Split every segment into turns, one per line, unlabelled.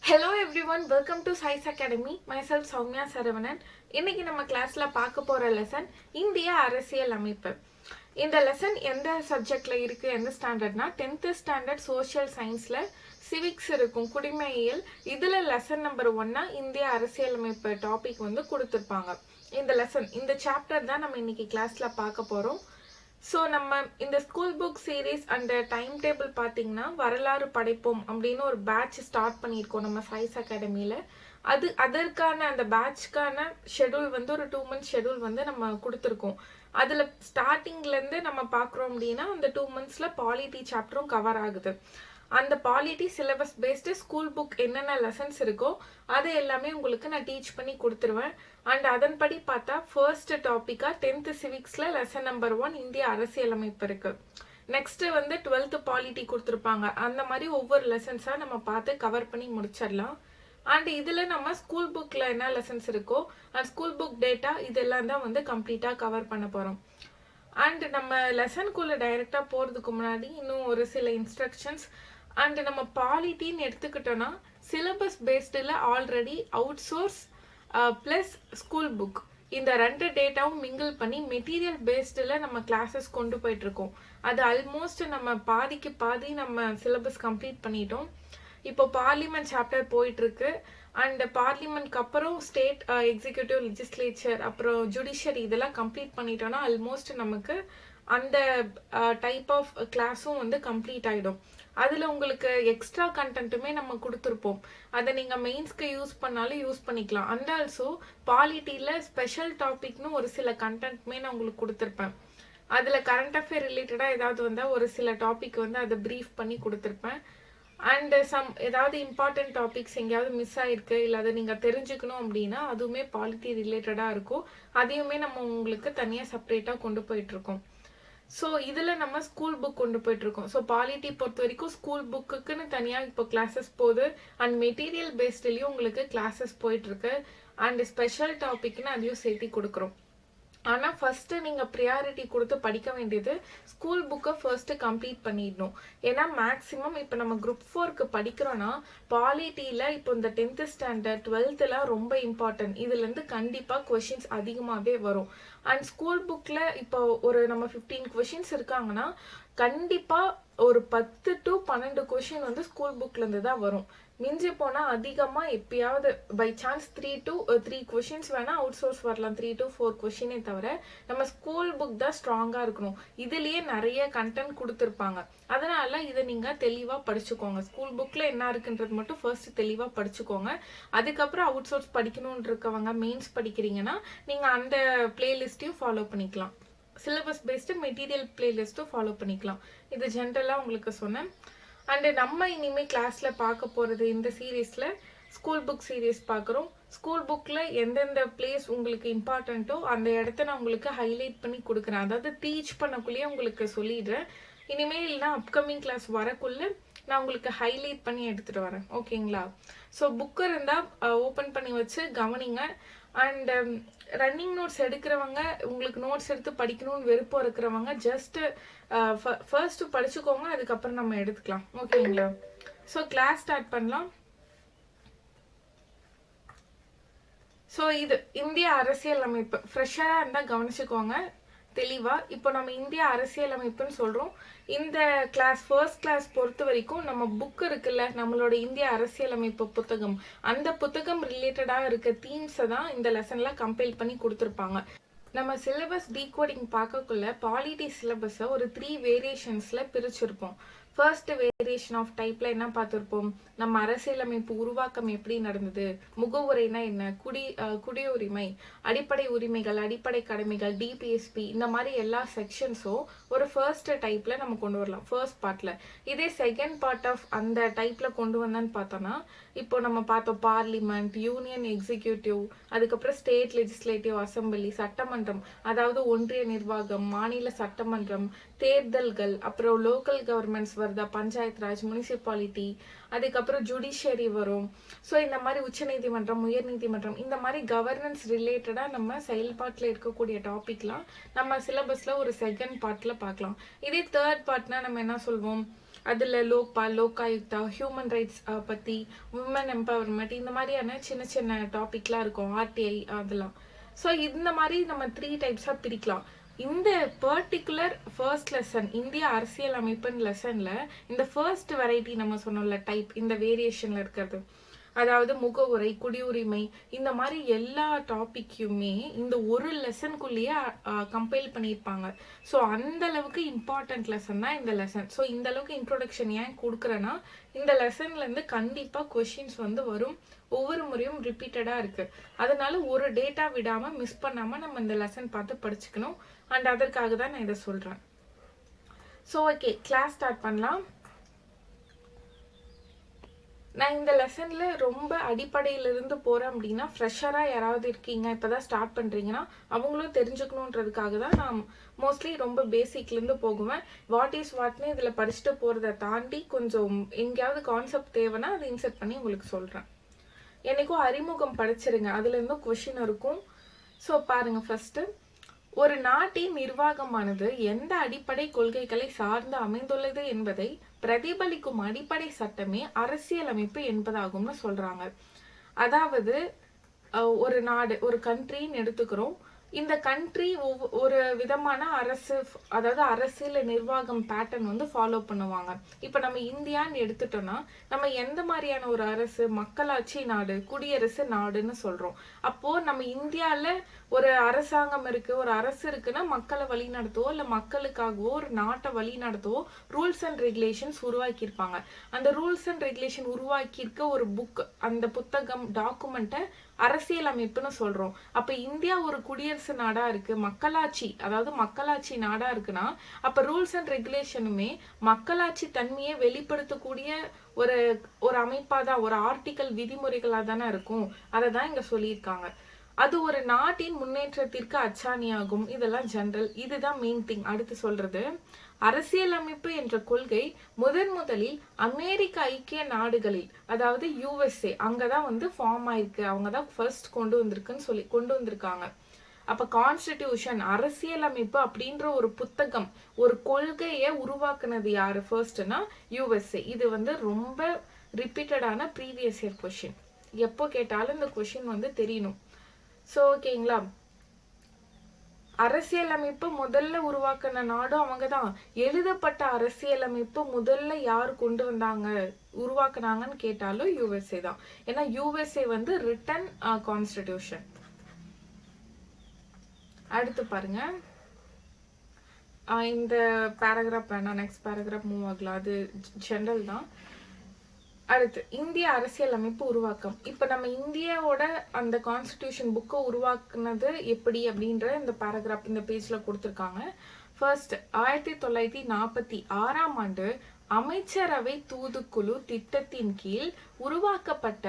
Hello everyone, welcome to Science Academy. Myself Soumya Saravanan. இன்னைக்கு நம்ம கிளாஸ்ல பார்க்க போற லெசன் இந்திய அரசியல் அமைப்பு. இந்த லெசன் எந்த சப்ஜெக்ட்ல இருக்கு, எந்த ஸ்டாண்டர்ட்னா 10th ஸ்டாண்டர்ட் சோஷியல் சயின்ஸ்ல சிவிக்ஸ் இருக்கும், குடிமையியல். இதுல லெசன் நம்பர் 1 இந்திய அரசியல் அமைப்பு டாபிக் கொடுத்திருப்பாங்க. இந்த லெசன், இந்த சாப்டர் தான் நம்ம இன்னைக்கு கிளாஸ்ல பார்க்க போறோம். ஸோ நம்ம இந்த ஸ்கூல் புக் சீரீஸ் அந்த டைம் டேபிள் பார்த்தீங்கன்னா வரலாறு படைப்போம் அப்படின்னு ஒரு பேட்ச் ஸ்டார்ட் பண்ணியிருக்கோம் நம்ம சயின்ஸ் அகாடமியில். அதற்கான அந்த பேட்ச்க்கான ஷெடியூல் ஒரு 2 months ஷெடியூல் நம்ம கொடுத்துருக்கோம். அதில் ஸ்டார்டிங்லேருந்து நம்ம பார்க்குறோம் அப்படின்னா அந்த 2 monthsல பாலிட்டி சாப்டரும் கவர் ஆகுது. அந்த polity syllabus based school book என்னென்ன லெசன்ஸ் இருக்கோ அதை எல்லாமே உங்களுக்கு நான் டீச் பண்ணி கொடுத்துருவேன். அண்ட் அதன்படி பார்த்தா ஃபர்ஸ்ட் டாப்பிக்காக 10th சிவிக்ஸில் லெசன் நம்பர் 1 இந்திய அரசியலமைப்பு இருக்கு. நெக்ஸ்ட் 12th பாலிட்டி கொடுத்துருப்பாங்க. அந்த மாதிரி ஒவ்வொரு லெசன்ஸாக நம்ம பார்த்து கவர் பண்ணி முடிச்சிடலாம். அண்ட் இதில் நம்ம ஸ்கூல் புக்கில் என்ன லெசன்ஸ் இருக்கோ அண்ட் ஸ்கூல் புக் டேட்டா இதெல்லாம் தான் கம்ப்ளீட்டாக கவர் பண்ண போகிறோம். அண்ட் நம்ம லெசனுக்குள்ளே டைரெக்டாக போகிறதுக்கு முன்னாடி இன்னும் ஒரு சில இன்ஸ்ட்ரக்ஷன்ஸ். அண்ட் நம்ம பாலிட்டின்னு எடுத்துக்கிட்டோன்னா சிலபஸ் பேஸ்டில் already out source plus school book இந்த 2 டேட்டாவும் மிங்கிள் பண்ணி மெட்டீரியல் பேஸ்டில் நம்ம கிளாஸஸ் கொண்டு போயிட்டுருக்கோம். அது ஆல்மோஸ்ட் நம்ம பாதிக்கு பாதி நம்ம சிலபஸ் கம்ப்ளீட் பண்ணிட்டோம். இப்போ பார்லிமெண்ட் சாப்டர் போயிட்டுருக்கு. அண்ட் பார்லிமெண்ட்க்கு அப்புறம் ஸ்டேட் எக்ஸிக்யூட்டிவ், லெஜிஸ்லேச்சர், அப்புறம் ஜுடிஷியரி இதெல்லாம் கம்ப்ளீட் பண்ணிட்டோன்னா ஆல்மோஸ்ட் நமக்கு அந்த டைப் ஆஃப் கிளாஸும் கம்ப்ளீட் ஆகிடும். அதில் உங்களுக்கு எக்ஸ்ட்ரா கண்டென்ட்டுமே நம்ம கொடுத்துருப்போம். அதை நீங்கள் மெயின்ஸ்க்கு யூஸ் பண்ணாலும் யூஸ் பண்ணிக்கலாம். அண்ட் ஆல்சோ பாலிட்டியில் ஸ்பெஷல் டாபிக்னு ஒரு சில கண்டென்ட்மே நான் உங்களுக்கு கொடுத்துருப்பேன். அதில் கரண்ட் அஃபேர் ரிலேட்டடாக ஏதாவது வந்தால் ஒரு சில டாபிக் அதை ப்ரீஃப் பண்ணி கொடுத்துருப்பேன். அண்ட் ஏதாவது இம்பார்ட்டன்ட் டாபிக்ஸ் எங்கேயாவது மிஸ் ஆகிருக்கு இல்லை அதை நீங்கள் தெரிஞ்சுக்கணும் அப்படின்னா அதுவுமே பாலிட்டி ரிலேட்டடாக இருக்கும். அதையுமே நம்ம உங்களுக்கு தனியாக செப்பரேட்டாக கொண்டு போயிட்டுருக்கோம். ஸோ இதில் நம்ம ஸ்கூல் புக் கொண்டு போயிட்டுருக்கோம். ஸோ பாலிட்டி பொறுத்த வரைக்கும் ஸ்கூல் புக்குக்குன்னு தனியாக இப்போ கிளாஸஸ் போகுது. அண்ட் மெட்டீரியல் பேஸ்ட்லேயும் உங்களுக்கு கிளாஸஸ் போயிட்டுருக்கு. அண்ட் ஸ்பெஷல் டாபிக்னு அதையும் சேர்த்து கொடுக்குறோம். ஆனால் ஃபஸ்ட்டு நீங்கள் ப்ரியாரிட்டி கொடுத்து படிக்க வேண்டியது ஸ்கூல் புக்கை ஃபர்ஸ்ட்டு கம்ப்ளீட் பண்ணிடணும். ஏன்னா மேக்ஸிமம் இப்போ நம்ம குரூப் 4க்கு படிக்கிறோன்னா பாலிட்டியில் இப்போ இந்த 10th ஸ்டாண்டர்ட் 12th ரொம்ப இம்பார்ட்டன்ட். இதுலேருந்து கண்டிப்பாக கொஷின்ஸ் அதிகமாகவே வரும். அண்ட் ஸ்கூல் புக்கில் இப்போ ஒரு நம்ம 15 கொஷின்ஸ் இருக்காங்கன்னா கண்டிப்பாக ஒரு 10 to 12 கொஷின் ஸ்கூல் புக்லேருந்து தான் வரும். மிஞ்சி போனால் அதிகமாக எப்பயாவது பை சான்ஸ் 3 to 3 கொஷின்ஸ் வேணால் அவுட் சோர்ஸ் வரலாம். 3 to 4 கொஷினே தவிர நம்ம ஸ்கூல் புக் தான் ஸ்ட்ராங்காக இருக்கணும். இதுலேயே நிறைய கண்டென்ட் கொடுத்துருப்பாங்க. அதனால் இதை நீங்கள் தெளிவாக படிச்சுக்கோங்க. ஸ்கூல் புக்கில் என்ன இருக்குன்றது மட்டும் ஃபர்ஸ்ட் தெளிவாக படிச்சுக்கோங்க. அதுக்கப்புறம் அவுட் சோர்ஸ் படிக்கணும்னு இருக்கவங்க மெயின்ஸ் படிக்கிறீங்கன்னா நீங்கள் அந்த பிளேலிஸ்ட்டையும் ஃபாலோ பண்ணிக்கலாம். சிலபஸ் பேஸ்டு மெட்டீரியல் பிளேலிஸ்ட்டும் ஃபாலோ பண்ணிக்கலாம். இது ஜென்ரலாக உங்களுக்கு சொன்னேன். அண்டு நம்ம இனிமேல் கிளாஸில் பார்க்க போகிறது இந்த சீரீஸில் ஸ்கூல் புக் சீரீஸ் பார்க்குறோம். ஸ்கூல் புக்கில் எந்தெந்த பிளேஸ் உங்களுக்கு இம்பார்ட்டண்ட்டோ அந்த இடத்த நான் உங்களுக்கு ஹைலைட் பண்ணி கொடுக்குறேன். அதாவது டீச் பண்ணக்குள்ளேயே உங்களுக்கு சொல்லிடுறேன். இனிமேல் நான் அப்கமிங் கிளாஸ் வரக்குள்ளே நான் உங்களுக்கு ஹைலைட் பண்ணி எடுத்துகிட்டு வரேன். ஓகேங்களா? ஸோ புக்கு இருந்தால் ஓப்பன் பண்ணி வச்சு கவனிங்க. அண்ட் ரன்னிங் நோட்ஸ் எடுக்கிறவங்க, உங்களுக்கு நோட்ஸ் எடுத்து படிக்கணும்னு விருப்பம் இருக்கிறவங்க ஜஸ்ட்டு ஃபர்ஸ்ட் படிச்சுக்கோங்க. அதுக்கப்புறம் நம்ம எடுத்துக்கலாம். ஓகேங்களா? ஸோ கிளாஸ் ஸ்டார்ட் பண்ணலாம். ஸோ இது இந்திய அரசியல் அமைப்பு ஃப்ரெஷராக இருந்தால் கவனிச்சுக்கோங்க தெளிவாக. இப்போ நம்ம இந்திய அரசியல் அமைப்புன்னு சொல்கிறோம். இந்த கிளாஸ் ஃபர்ஸ்ட் கிளாஸ் பொறுத்த வரைக்கும் நம்ம புக் இருக்குல்ல, நம்மளோட இந்திய அரசியலமைப்பு புத்தகம், அந்த புத்தகம் ரிலேட்டடாக இருக்க தீம்ஸை தான் இந்த லெசனில் கம்பைல் பண்ணி கொடுத்துருப்பாங்க. நம்ம சிலபஸ் டீகோடிங் பார்க்கக்குள்ள பாலிட்டி சிலபஸை ஒரு 3 வேரியேஷன்ஸில் பிரிச்சிருப்போம். ஃபர்ஸ்ட் வேரியேஷன் ஆஃப் டைப்பில் என்ன பார்த்துருப்போம், நம்ம அரசியலமைப்பு உருவாக்கம் எப்படி நடந்தது, முகவுரைனா என்ன, குடியுரிமை, அடிப்படை உரிமைகள், அடிப்படை கடமைகள், டிபிஎஸ்பி, இந்த மாதிரி எல்லா செக்ஷன்ஸும் ஒரு ஃபர்ஸ்ட் டைப்பில் நம்ம கொண்டு வரலாம் ஃபர்ஸ்ட் பார்ட்டில். இதே செகண்ட் பார்ட் ஆஃப் அந்த டைப்பில் கொண்டு வந்தான்னு பார்த்தோன்னா இப்போ நம்ம பார்த்தோம் பார்லிமெண்ட், யூனியன் எக்ஸிக்யூட்டிவ், அதுக்கப்புறம் ஸ்டேட் லெஜிஸ்லேட்டிவ் அசம்பிளி, சட்டமன்றம், அதாவது ஒன்றிய நிர்வாகம், மாநில சட்டமன்றம், தேர்தல்கள், அப்புறம் லோக்கல் கவர்மெண்ட்ஸ் வருதா, பஞ்சாயத்து ராஜ், முனிசிபாலிட்டி, அதுக்கப்புறம் ஜுடிஷியரி வரும். ஸோ இந்த மாதிரி உச்சநீதிமன்றம், உயர்நீதிமன்றம், இந்த மாதிரி கவர்னன்ஸ் ரிலேட்டடாக நம்ம செயல்பாட்டில் இருக்கக்கூடிய டாபிக்லாம் நம்ம சிலபஸில் ஒரு செகண்ட் பார்ட்டில் பார்க்கலாம். இதே தேர்ட் பார்ட்னா நம்ம என்ன சொல்வோம், அதில் லோக்பால், லோகாயுக்தா, ஹியூமன் ரைட்ஸ் பற்றி, உமன் எம்பவர்மெண்ட், இந்த மாதிரியான சின்ன சின்ன டாபிக்லாம் இருக்கும், ஆர்டிஐ அதெல்லாம். ஸோ இந்த மாதிரி நம்ம 3 டைப்ஸாக பிரிக்கலாம். இந்த பர்டிகுலர் ஃபர்ஸ்ட் லெசன் இந்திய அரசியல் அமைப்பின் லெசனில் இந்த ஃபர்ஸ்ட் வெரைட்டி நம்ம சொன்னோம்ல டைப், இந்த வேரியேஷனில் இருக்கிறது, அதாவது முகவுரை, குடியுரிமை, இந்த மாதிரி எல்லா டாபிக்கையுமே இந்த ஒரு லெசனுக்குள்ளேயே கம்பைல் பண்ணியிருப்பாங்க. ஸோ அந்த அளவுக்கு இம்பார்ட்டன்ட் லெசன் தான் இந்த லெசன். ஸோ இந்த அளவுக்கு இன்ட்ரோடக்ஷன் ஏன் கொடுக்குறேன்னா, இந்த லெசன்லேருந்து கண்டிப்பாக கொஷின்ஸ் வந்து வரும், ஒவ்வொரு முறையும் ரிப்பீட்டடாக இருக்குது. அதனால ஒரு டேட்டா விடாமல் மிஸ் பண்ணாமல் நம்ம இந்த லெசன் பார்த்து படிச்சுக்கணும். அண்ட் அதற்காக தான் நான் இதை சொல்கிறேன். ஸோ ஓகே, கிளாஸ் ஸ்டார்ட் பண்ணலாம். நான் இந்த லெசனில் ரொம்ப அடிப்படையிலிருந்து போகிறேன் அப்படின்னா, ஃப்ரெஷராக யாராவது இருக்கீங்க, இப்போ தான் ஸ்டார்ட் பண்ணுறீங்கன்னா அவங்களும் தெரிஞ்சுக்கணுன்றதுக்காக தான் நான் மோஸ்ட்லி ரொம்ப பேசிக்லேருந்து போகுவேன். வாட் இஸ் வாட்னு இதில் படிச்சுட்டு போகிறத தாண்டி கொஞ்சம் எங்கேயாவது கான்செப்ட் தேவைன்னா அதை இன்செர்ட் பண்ணி உங்களுக்கு சொல்கிறேன். என்னைக்கும் அறிமுகம் படிச்சிருங்க, அதுலேருந்தும் கொஷின் இருக்கும். ஸோ பாருங்கள், ஃபஸ்ட்டு ஒரு நாட்டின் நிர்வாகமானது எந்த அடிப்படை கொள்கைகளை சார்ந்து அமைந்துள்ளது என்பதை பிரதிபலிக்கும் அடிப்படை சட்டமே அரசியலமைப்பு என்பதாகும்னு சொல்றாங்க. அதாவது ஒரு நாடு, ஒரு கண்ட்ரின்னு எடுத்துக்கிறோம். இந்த கண்ட்ரி ஒரு விதமான அரசு, அதாவது அரசியல் நிர்வாகம் பேட்டர்ன் வந்து ஃபாலோ பண்ணுவாங்க. இப்போ நம்ம இந்தியான்னு எடுத்துட்டோம்னா நம்ம எந்த மாதிரியான ஒரு அரசு, மக்களாட்சி நாடு, குடியரசு நாடுன்னு சொல்றோம். அப்போ நம்ம இந்தியாவில் ஒரு அரசாங்கம் இருக்கு, ஒரு அரசு இருக்குன்னா மக்களை வழி நடத்தவோ இல்லை மக்களுக்காகவோ ஒரு நாட்டை வழி நடத்தவோ ரூல்ஸ் அண்ட் ரெகுலேஷன்ஸ் உருவாக்கியிருப்பாங்க. அந்த ரூல்ஸ் அண்ட் ரெகுலேஷன் உருவாக்கியிருக்க ஒரு புக், அந்த புத்தகம், டாக்குமெண்ட்டை அரசியலமைப்புன்னு சொல்றோம். அப்ப இந்தியா ஒரு குடியரசு நாடா இருக்கு, மக்களாட்சி, அதாவது மக்களாட்சி நாடா இருக்குன்னா அப்ப ரூல்ஸ் அண்ட் ரெகுலேஷனுமே மக்களாட்சி தன்மையை வெளிப்படுத்தக்கூடிய ஒரு ஒரு அமைப்பா தான், ஒரு ஆர்டிக்கல் விதிமுறைகளா தானே இருக்கும். அதை தான் இங்க சொல்லியிருக்காங்க. அது ஒரு நாட்டின் முன்னேற்றத்திற்கு அச்சாணியாகும். இதெல்லாம் ஜெனரல், இதுதான் மெயின் திங். அடுத்து சொல்றது, அரசியலமைப்பு என்ற கொள்கை முதலில் அமெரிக்க ஐக்கிய நாடுகளில், அதாவது USA, அங்கதான் வந்து ஃபார்ம் ஆயிருக்கு, அவங்கதான் ஃபர்ஸ்ட் கொண்டு வந்திருக்காங்க. அப்ப கான்ஸ்டிடியூஷன், அரசியலமைப்பு அப்படின்ற ஒரு புத்தகம், ஒரு கொள்கையை உருவாக்குனது யாரு ஃபர்ஸ்ட்னா USA. இது வந்து ரொம்ப ரிப்பீட்டடான ப்ரீவியஸ் இயர் கொஸ்டின், எப்போ கேட்டாலும் இந்த கொஸ்டின் வந்து தெரியணும். ஸோ ஓகேங்களா, அரசியலமைப்பு முதல்ல உருவாக்கின நாடும் அவங்க தான். எழுதப்பட்ட அரசியலமைப்பு முதல்ல யார் கொண்டு வந்தாங்க, உருவாக்குனாங்கன்னு கேட்டாலும் USA தான். ஏன்னா USA வந்து ரிட்டன் கான்ஸ்டிடியூஷன். அடுத்து பாருங்க, இந்த பேராகிராஃப் வேணாம், நெக்ஸ்ட் பேராகிராஃப் மூவ் ஆகலாம், அது ஜெனரல் தான். அடுத்து இந்திய அரசியலமைப்பு உருவாக்கம். இப்ப நம்ம இந்தியாவோட அந்த கான்ஸ்டிடியூஷன் புக்கை உருவாக்குனது எப்படி அப்படின்ற இந்த பேராகிராஃப் இந்த பேஜ்ல கொடுத்துருக்காங்க. ஃபர்ஸ்ட், 1946ஆம் ஆண்டு அமைச்சரவை தூதுக்குழு திட்டத்தின் கீழ் உருவாக்கப்பட்ட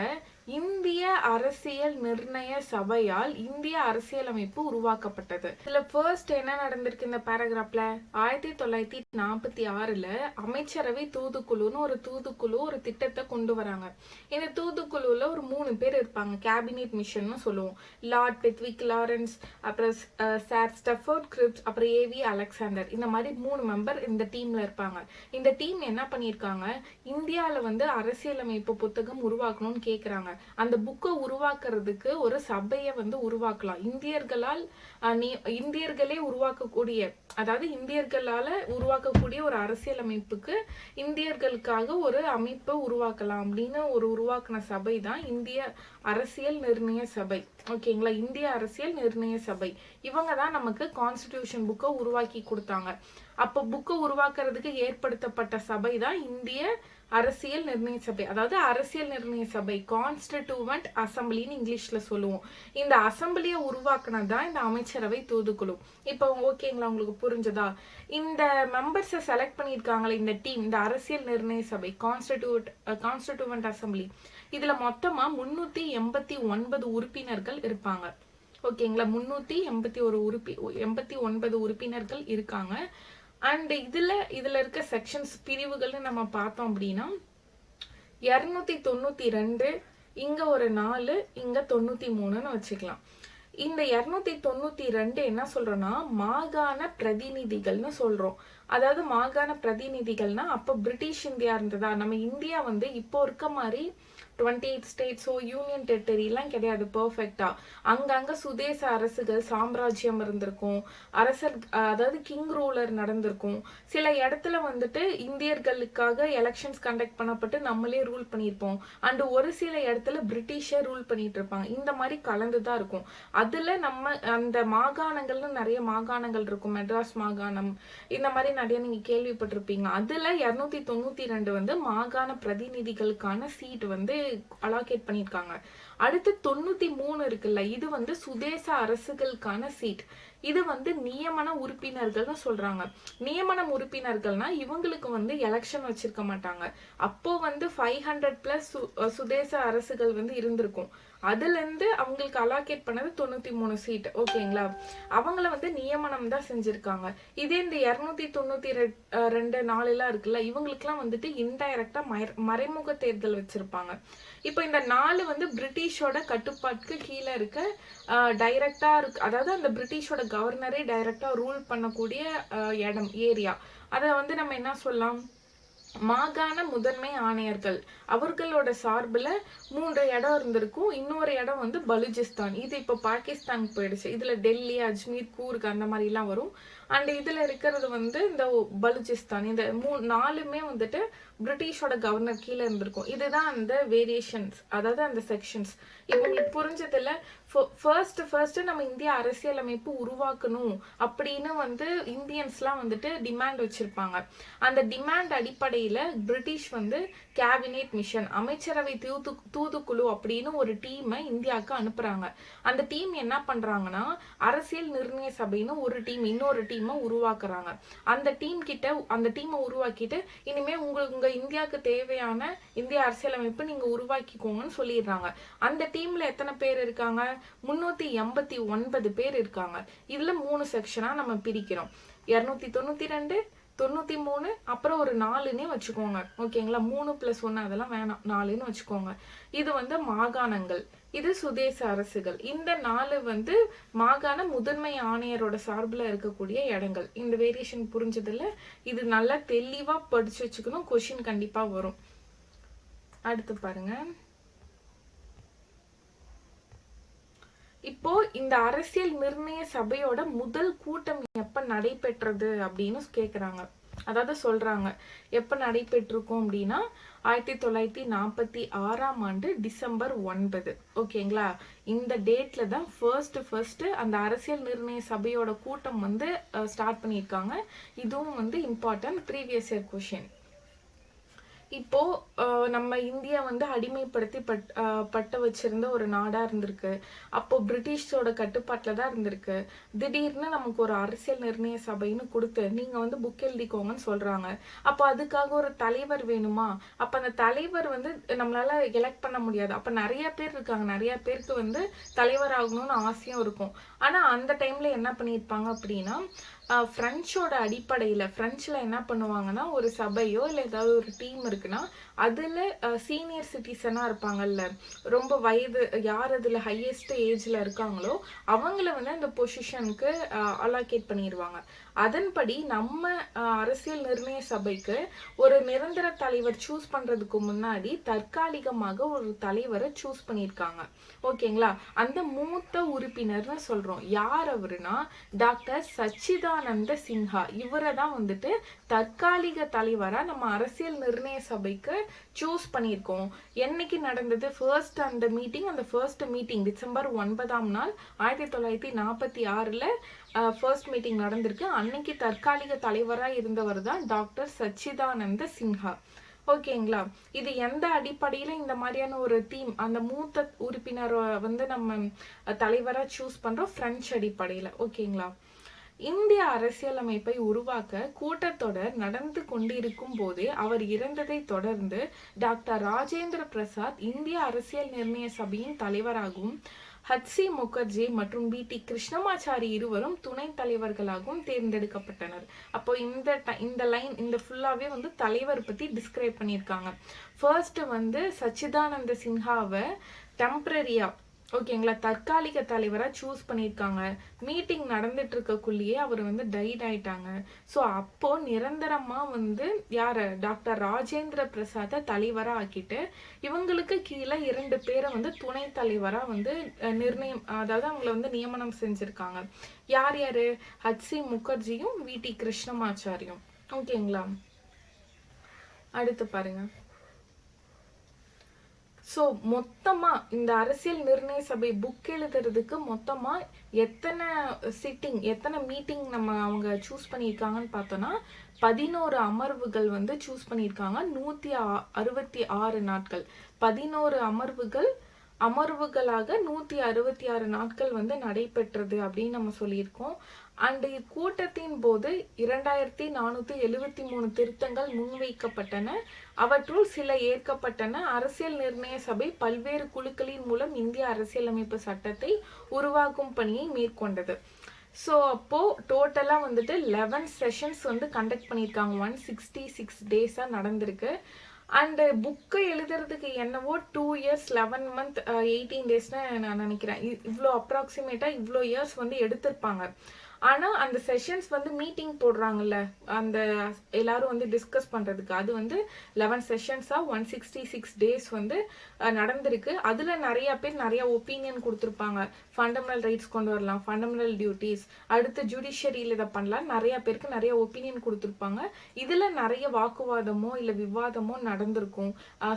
இந்திய அரசியல் நிர்ணய சபையால் இந்திய அரசியலமைப்பு உருவாக்கப்பட்டது. இதுல ஃபர்ஸ்ட் என்ன நடந்திருக்கு இந்த பேராகிராஃப்ல, 1946ல அமைச்சரவை தூதுக்குழுன்னு ஒரு தூதுக்குழு ஒரு திட்டத்தை கொண்டு வராங்க. இந்த தூதுக்குழுல ஒரு 3 பேர் இருப்பாங்க, கேபினெட் மிஷன் சொல்லுவோம். லார்ட் பெத்விக் லாரன்ஸ், அப்புறம் சார் ஸ்டஃபோர்ட் கிரிப்ஸ், அப்புறம் AV அலெக்சாண்டர், இந்த மாதிரி 3 மெம்பர் இந்த டீம்ல இருப்பாங்க. இந்த டீம் என்ன பண்ணிருக்காங்க, இந்தியால வந்து அரசியலமைப்பு புத்தகம் உருவாக்கணும்னு கேக்குறாங்க. அந்த புக்கை உருவாக்குறதுக்கு ஒரு சபையை வந்து உருவாக்கலாம். இந்தியர்களே உருவாக்கக்கூடிய, அதாவது இந்தியர்களால உருவாக்கக்கூடிய ஒரு அரசியலமைப்புக்கு இந்தியர்களுக்காக ஒரு அமைப்பு உருவாக்கலாம் அப்படின்னு ஒரு உருவாக்கின சபை தான் இந்திய அரசியல் நிர்ணய சபை. ஓகேங்களா, இந்திய அரசியல் நிர்ணய சபை இவங்க தான் நமக்கு கான்ஸ்டிடியூஷன் புக்கை உருவாக்கி கொடுத்தாங்க. அப்ப புக்கை உருவாக்குறதுக்கு ஏற்படுத்தப்பட்ட சபை தான் இந்திய அரசியல் நிர்ணய சபை, அதாவது அரசியல் நிர்ணய சபை, கான்ஸ்டிடியூவன்ட் அசம்பிளின்னு இங்கிலீஷ்ல சொல்லுவோம். இந்த அசம்பிளியை உருவாக்குனதுதான் இந்த அமைச்சரவை தூதுக்குழு. இப்போ ஓகேங்களா, உங்களுக்கு புரிஞ்சதா? இந்த மெம்பர்ஸை செலக்ட் பண்ணியிருக்காங்களே இந்த டீம், இந்த அரசியல் நிர்ணய சபை, கான்ஸ்டிடியூவன்ட் அசம்பிளி, இதுல மொத்தமா 389 உறுப்பினர்கள் இருப்பாங்க. ஓகேங்களா, 389 உறுப்பினர்கள் இருக்காங்க. அண்ட் இதுல இருக்க செக்ஷன்ஸ், பிரிவுகள்னு நம்ம பார்த்தோம் அப்படின்னா 292, இங்க ஒரு 4, இங்க 93ன்னு வச்சுக்கலாம். இந்த 292 என்ன சொல்றோம்னா மாகாண பிரதிநிதிகள்னு சொல்றோம். அதாவது மாகாண பிரதிநிதிகள்னா அப்ப பிரிட்டிஷ் இந்தியா இருந்ததா, நம்ம இந்தியா வந்து இப்போ இருக்க மாதிரி 28 ஸ்டேட்ஸோ யூனியன் டெரிட்டரிலாம் கிடையாது பெர்ஃபெக்டா. அங்கங்க சுதேச அரசுகள் சாம்ராஜ்யம் இருந்திருக்கும், அரசர் அதாவது கிங் ரூலர் நடந்திருக்கும். சில இடத்துல வந்துட்டு இந்தியர்களுக்காக எலெக்ஷன்ஸ் கண்டக்ட் பண்ணப்பட்டு நம்மளே ரூல் பண்ணியிருப்போம். அண்ட் ஒரு சில இடத்துல பிரிட்டிஷே ரூல் பண்ணிட்டு இருப்பாங்க. இந்த மாதிரி கலந்துதான் இருக்கும். அதுல நம்ம அந்த மாகாணங்கள்னு நிறைய மாகாணங்கள் இருக்கும். மெட்ராஸ் மாகாணம் இந்த மாதிரி நிறைய நீங்க கேள்விப்பட்டிருப்பீங்க. அதுல 292 வந்து மாகாண பிரதிநிதிகளுக்கான சீட் வந்து அலோகேட் பண்ணிருக்காங்க. அடுத்து 93 இருக்குல்ல, இது வந்து சுதேச அரசுகளுக்கான சீட். இது வந்து நியமன உறுப்பினர்கள்னு சொல்றாங்க. நியமன உறுப்பினர்கள்னா இவங்களுக்கு வந்து எலெக்ஷன் வச்சிருக்க மாட்டாங்க. அப்போ வந்து 500+ சுதேச அரசுகள் வந்து இருந்திருக்கும். அதுல இருந்து அவங்களுக்கு அலோகேட் பண்ணது 93 சீட். ஓகேங்களா, அவங்கள வந்து நியமனம் தான் செஞ்சிருக்காங்க. இதே இந்த 292 4 இருக்குல்ல, இவங்களுக்குலாம் வந்துட்டு இன்டைரக்டா மறைமுக தேர்தல் வச்சிருப்பாங்க. இப்போ இந்த 4 வந்து பிரிட்டிஷோட கட்டுப்பாட்டுக்கு கீழே இருக்க டைரக்டா இருக்கு. அதாவது அந்த பிரிட்டிஷோட கவர்னரே டைரக்டா ரூல் பண்ணக்கூடிய இடம் ஏரியா. அதை வந்து நம்ம என்ன சொல்லலாம், மாகாண முதன்மை ஆணையர்கள். அவர்களோட சார்புல 3 இடம் இருந்திருக்கும். இன்னொரு இடம் வந்து பலுச்சிஸ்தான். இது இப்ப பாகிஸ்தான் போயிடுச்சு. இதுல டெல்லி, அஜ்மீர், கூர்க் அந்த மாதிரி எல்லாம் வரும். அண்ட் இதுல இருக்கிறது வந்து இந்த பலுச்சிஸ்தான். இந்த 4மே வந்துட்டு பிரிட்டிஷோட கவர்னர் கீழே இருந்திருக்கும். இதுதான் அந்த வேரியேஷன்ஸ், அதாவது அந்த செக்ஷன்ஸ். இப்போ புரிஞ்சதுல ஃபர்ஸ்ட் நம்ம இந்திய அரசியலமைப்பு உருவாக்கணும் அப்படின்னு வந்து இந்தியன்ஸ்லாம் வந்துட்டு டிமாண்ட் வச்சிருப்பாங்க. அந்த டிமாண்ட் அடிப்படையில பிரிட்டிஷ் வந்து கேபினெட் மிஷன், அமைச்சரவை தூதுக்குழு அப்படின்னு ஒரு டீமை இந்தியாவுக்கு அனுப்புறாங்க. அந்த டீம் என்ன பண்றாங்கன்னா அரசியல் நிர்ணய சபைன்னு ஒரு டீம், இன்னொரு டீமை உருவாக்குறாங்க. அந்த டீமை உருவாக்கிட்டு இனிமே உங்க இந்தியாவுக்கு தேவையான இந்திய அரசியலமைப்பு நீங்க உருவாக்கிக்கோங்கன்னு சொல்லிடுறாங்க. அந்த டீம்ல எத்தனை பேர் இருக்காங்க, 389 பேர் இருக்காங்க. இதுல 3 செக்ஷனா நம்ம பிரிக்கிறோம். 292, 93, அப்புறம் ஒரு 4னே வச்சுக்கோங்க. ஓகேங்களா, 3+1 அதெல்லாம் வேணாம், 4ன்னு வச்சுக்கோங்க. இது வந்து மாகாணங்கள், இது சுதேச அரசுகள். இந்த 4 வந்து மாகாண முதன்மை ஆணையரோட சார்பில் இருக்கக்கூடிய இடங்கள். இந்த வேரியேஷன் புரிஞ்சதுல இது நல்லா தெளிவா படிச்சு வச்சுக்கணும், கொஸ்டின் கண்டிப்பா வரும். அடுத்து பாருங்க, இப்போ இந்த அரசியல் நிர்ணய சபையோட முதல் கூட்டம் எப்ப நடைபெற்றது அப்படின்னு கேக்குறாங்க. அதாவது சொல்றாங்க எப்ப நடைபெற்றிருக்கும் அப்படின்னா 1946ஆம் ஆண்டு டிசம்பர் 9. ஓகேங்களா, இந்த டேட்ல தான் ஃபர்ஸ்ட் அந்த அரசியல் நிர்ணய சபையோட கூட்டம் வந்து ஸ்டார்ட் பண்ணியிருக்காங்க. இதுவும் வந்து இம்பார்ட்டன்ட் ப்ரீவியஸ் இயர் கொஸ்டின். இப்போ நம்ம இந்தியா வந்து அடிமைப்படுத்தி பட்ட வச்சிருந்த ஒரு நாடா இருந்திருக்கு. அப்போ பிரிட்டிஷோட கட்டுப்பாட்டுல தான் இருந்திருக்கு. திடீர்னு நமக்கு ஒரு அரசியல் நிர்ணய சபைன்னு கொடுத்து நீங்க வந்து புக் எழுதிக்கோங்கன்னு சொல்றாங்க. அப்போ அதுக்காக ஒரு தலைவர் வேணுமா? அப்ப அந்த தலைவர் வந்து நம்மளால எலெக்ட் பண்ண முடியாது. அப்ப நிறைய பேர் இருக்காங்க, நிறைய பேருக்கு வந்து தலைவர் ஆகணும்னு ஆசையும் இருக்கும். ஆனா அந்த டைம்ல என்ன பண்ணியிருப்பாங்க அப்படின்னா பிரெஞ்சோட அடிப்படையில பிரெஞ்சுல என்ன பண்ணுவாங்கன்னா ஒரு சபையோ இல்லை ஏதாவது ஒரு டீம் இருக்குன்னா அதுல சீனியர் சிட்டிசனா இருப்பாங்கல்ல, ரொம்ப வயது யார் அதுல ஹையஸ்ட் ஏஜ்ல இருக்காங்களோ அவங்கள வந்து அந்த பொசிஷனுக்கு அலோகேட் பண்ணிடுவாங்க. அதன்படி நம்ம அரசியல் நிர்ணய சபைக்கு ஒரு நிரந்தர தலைவர் சூஸ் பண்றதுக்கு முன்னாடி தற்காலிகமாக ஒரு தலைவரை சூஸ் பண்ணியிருக்காங்க. ஓகேங்களா, அந்த மூத்த உறுப்பினர்னு சொல்றோம். யார் அவருனா டாக்டர் சச்சிதானந்த சின்ஹா. இவரை தான் வந்துட்டு தற்காலிக தலைவரா நம்ம அரசியல் நிர்ணய சபைக்கு சூஸ் பண்ணியிருக்கோம். என்னைக்கு நடந்தது அந்த மீட்டிங் டிசம்பர் 9ஆம் நாள் 1946ல ஃபர்ஸ்ட் மீட்டிங் நடந்திருக்கு. அன்னைக்கு தற்காலிக தலைவராக இருந்தவர் தான் டாக்டர் சச்சிதானந்த சின்ஹா. ஓகேங்களா, இது எந்த அடிப்படையில இந்த மாதிரியான ஒரு டீம் அந்த மூத்த உறுப்பினரை வந்து நம்ம தலைவரா சூஸ் பண்றோம், பிரெஞ்சு அடிப்படையில. ஓகேங்களா, இந்திய அரசியலமைப்பை உருவாக்க கூட்டத்தொடர் நடந்து கொண்டிருக்கும் போதே அவர் இறந்ததை தொடர்ந்து டாக்டர் ராஜேந்திர பிரசாத் இந்திய அரசியல் நிர்ணய சபையின் தலைவராகவும் ஹச்சி முகர்ஜி மற்றும் பி.டி. கிருஷ்ணமாச்சாரி இருவரும் துணை தலைவர்களாகவும் தேர்ந்தெடுக்கப்பட்டனர். அப்போ இந்த லைன் இந்த ஃபுல்லாவே வந்து தலைவர் பத்தி டிஸ்கிரைப் பண்ணியிருக்காங்க. ஃபர்ஸ்ட் வந்து சச்சிதானந்த சின்ஹாவை டெம்பரரியா ஓகேங்களா, தற்காலிக தலைவரா சூஸ் பண்ணியிருக்காங்க. மீட்டிங் நடந்துட்டு இருக்கக்குள்ளேயே அவர் வந்து டைட் ஆயிட்டாங்க. ஸோ அப்போ நிரந்தரமா வந்து யார டாக்டர் ராஜேந்திர பிரசாத தலைவரா ஆக்கிட்டு இவங்களுக்கு கீழே 2 பேரை வந்து துணை தலைவரா வந்து நிர்ணயம், அதாவது அவங்கள வந்து நியமனம் செஞ்சிருக்காங்க. யார் யாரு? HC முகர்ஜியும் VT கிருஷ்ணமாச்சாரியும். ஓகேங்களா, அடுத்து பாருங்க. ஸோ மொத்தமா இந்த அரசியல் நிர்ணய சபை புக் எழுதுறதுக்கு மொத்தமா எத்தனை சிட்டிங், எத்தனை மீட்டிங் அவங்க சூஸ் பண்ணியிருக்காங்கன்னு பார்த்தோம்னா 11 அமர்வுகள் வந்து சூஸ் பண்ணியிருக்காங்க. 166 நாட்கள், 11 அமர்வுகளாக 166 நாட்கள் வந்து நடைபெற்றது அப்படின்னு நம்ம சொல்லியிருக்கோம். அண்ட் இக்கூட்டத்தின் போது 2473 திருத்தங்கள் முன்வைக்கப்பட்டன. அவற்றுள் சில ஏற்கப்பட்டன. அரசியல் நிர்ணய சபை பல்வேறு குழுக்களின் மூலம் இந்திய அரசியலமைப்பு சட்டத்தை உருவாக்கும் பணியை மேற்கொண்டது. ஸோ அப்போ டோட்டலா வந்துட்டு 11 செஷன்ஸ் வந்து கண்டக்ட் பண்ணியிருக்காங்க. 166 டேஸா நடந்திருக்கு. அண்ட் புக்கை எழுதுறதுக்கு என்னவோ 2 years 11 month 18 daysனு நான் நினைக்கிறேன். இவ்வளோ அப்ராக்சிமேட்டா இவ்வளோ இயர்ஸ் வந்து எடுத்திருப்பாங்க. ஆனா அந்த செஷன்ஸ் வந்து மீட்டிங் போடுறாங்கல்ல, அந்த எல்லாரும் வந்து டிஸ்கஸ் பண்றதுக்கு, அது வந்து 11 செஷன்ஸா 166 டேஸ் வந்து நடந்திருக்கு. அதுல நிறைய பேர் நிறைய ஒப்பீனியன் கொடுத்துருப்பாங்க. ஃபண்டமெண்டல் ரைட்ஸ் கொண்டு வரலாம், ஃபண்டமெண்டல் டியூட்டிஸ், அடுத்து ஜுடிஷியரியில் இதை பண்ணலாம், நிறைய பேருக்கு நிறைய ஒப்பீனியன் கொடுத்துருப்பாங்க. இதுல நிறைய வாக்குவாதமோ இல்ல விவாதமோ நடந்திருக்கும்,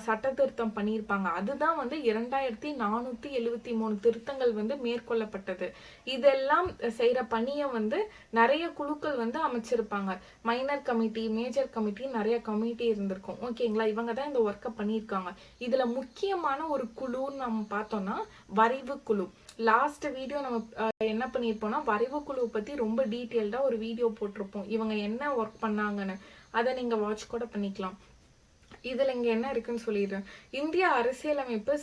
சட்ட திருத்தம் பண்ணியிருப்பாங்க. அதுதான் வந்து 2473 திருத்தங்கள் வந்து மேற்கொள்ளப்பட்டது. இதெல்லாம் செய்யற பணியை வந்து நிறைய குழுக்கள் வந்து அமைச்சிருப்பாங்க. மைனர் கமிட்டி, மேஜர் கமிட்டி, நிறைய கமிட்டி இருந்திருக்கும். ஓகேங்களா, இவங்க தான் இந்த ஒர்க்கை பண்ணியிருக்காங்க. இதுல முக்கியமான ஒரு குழுன்னு நம்ம பார்த்தோம்னா வரைவு குழு. லாஸ்ட் வீடியோ நம்ம என்ன பண்ணியிருப்போம்னா வரைவு குழு பத்தி ரொம்ப டீட்டெயில்டா ஒரு வீடியோ போட்டிருப்போம். இவங்க என்ன ஒர்க் பண்ணாங்கன்னு, அதை நீங்க வாட்ச் கூட பண்ணிக்கலாம். இதுல இங்க என்ன இருக்குன்னு சொல்லிடுறேன். இந்திய அரசியலமைப்பு